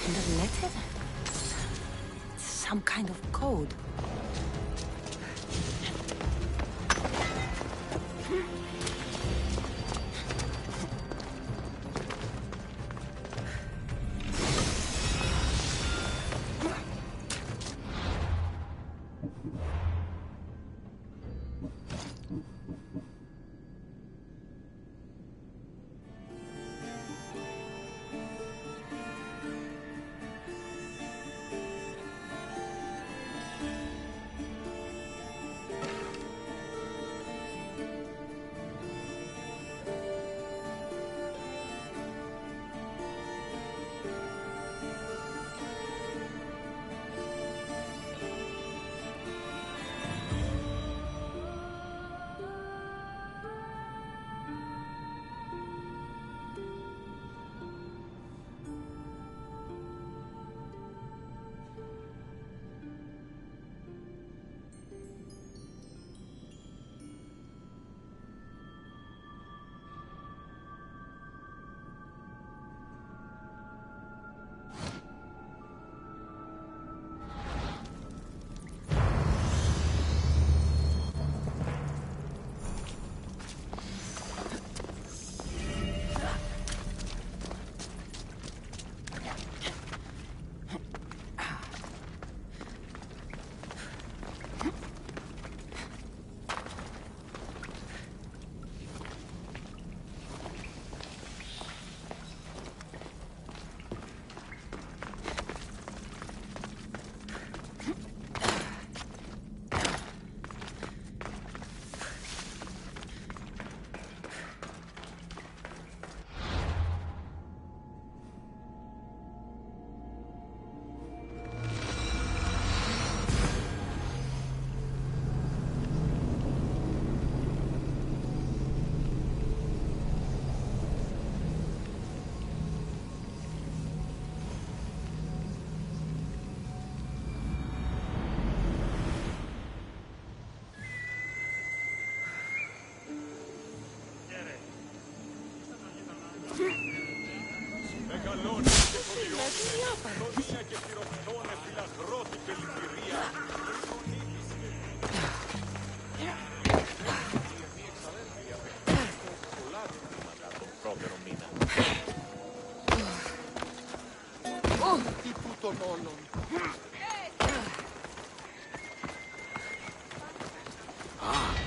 And a letter? Some kind of code.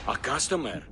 A customer.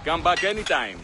Come back anytime.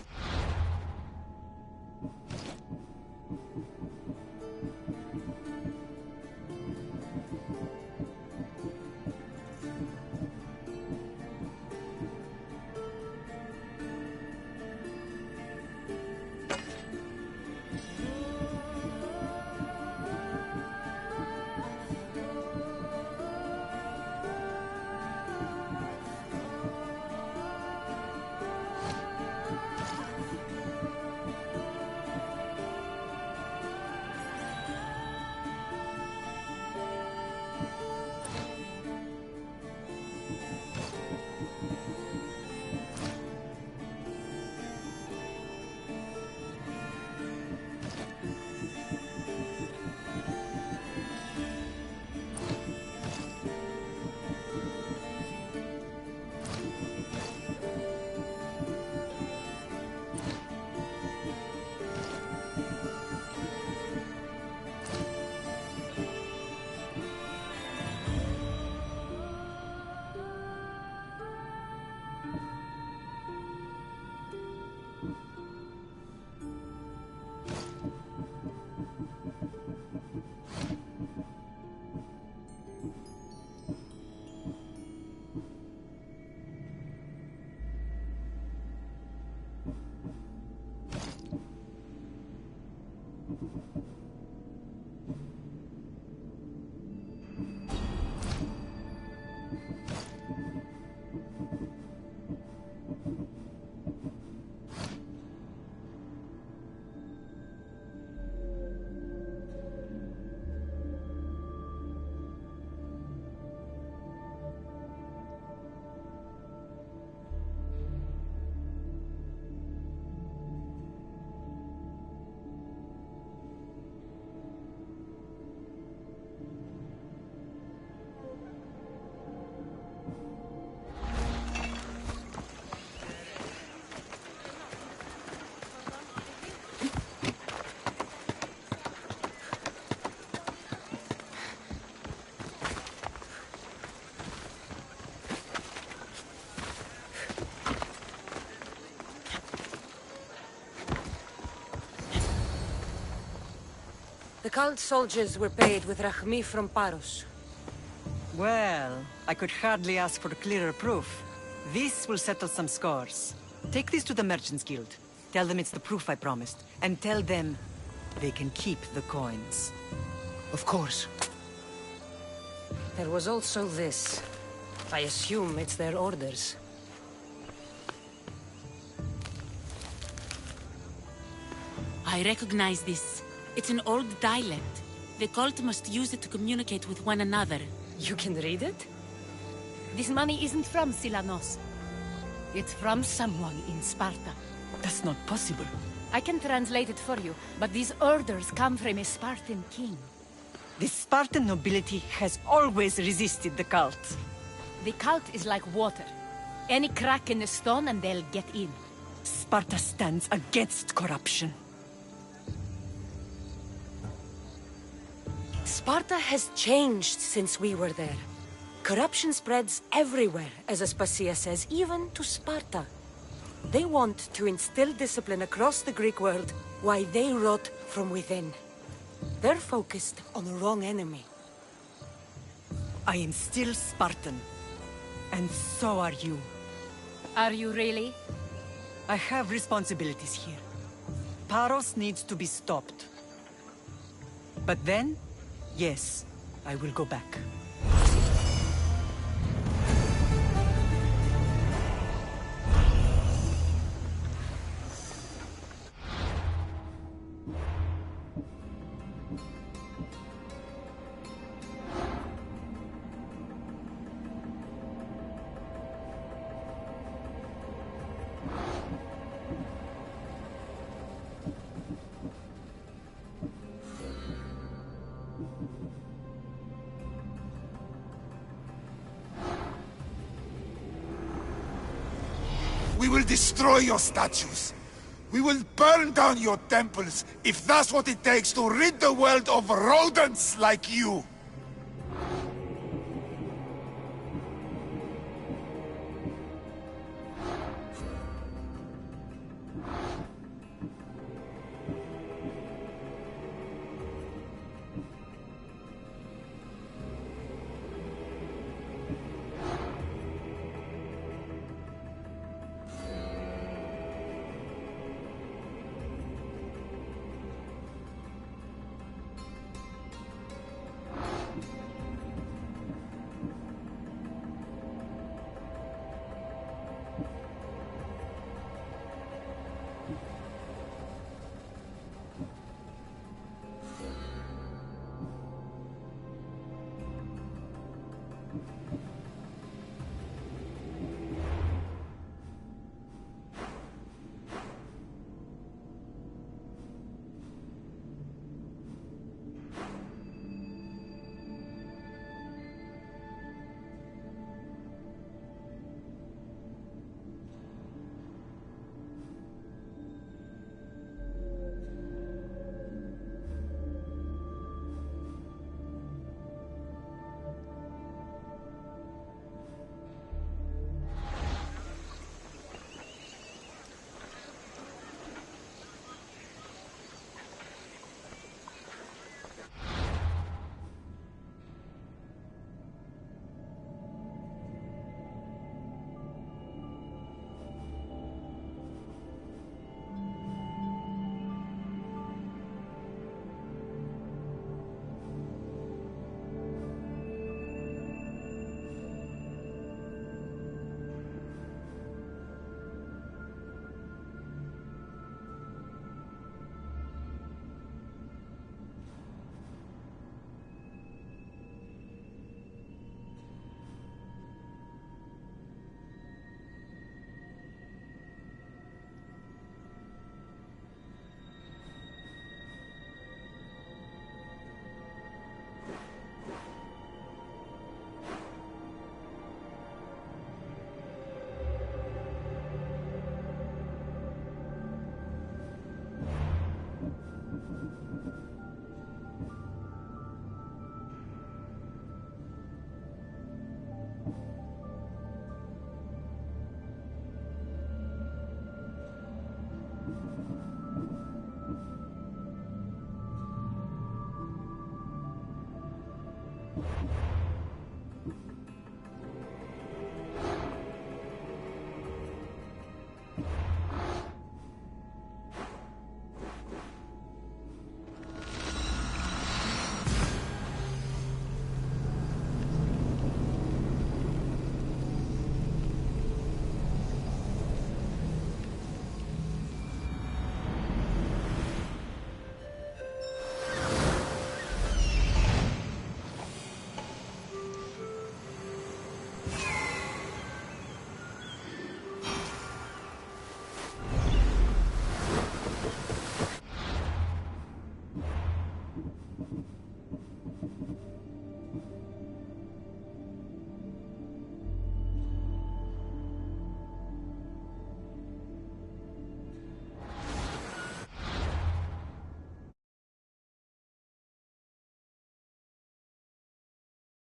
The cult soldiers were paid with Rachmi from Paros. Well, I could hardly ask for clearer proof. This will settle some scores. Take this to the Merchants Guild. Tell them it's the proof I promised. And tell them they can keep the coins. Of course. There was also this. I assume it's their orders. I recognize this. It's an old dialect. The cult must use it to communicate with one another. You can read it? This money isn't from Silanos. It's from someone in Sparta. That's not possible. I can translate it for you, but these orders come from a Spartan king. The Spartan nobility has always resisted the cult. The cult is like water. Any crack in the stone and they'll get in. Sparta stands against corruption. Sparta has changed since we were there. Corruption spreads everywhere, as Aspasia says, even to Sparta. They want to instill discipline across the Greek world, while they rot from within. They're focused on the wrong enemy. I am still Spartan. And so are you. Are you really? I have responsibilities here. Paros needs to be stopped. But then, yes, I will go back. We will destroy your statues. We will burn down your temples, if that's what it takes to rid the world of rodents like you. Bwaassassins.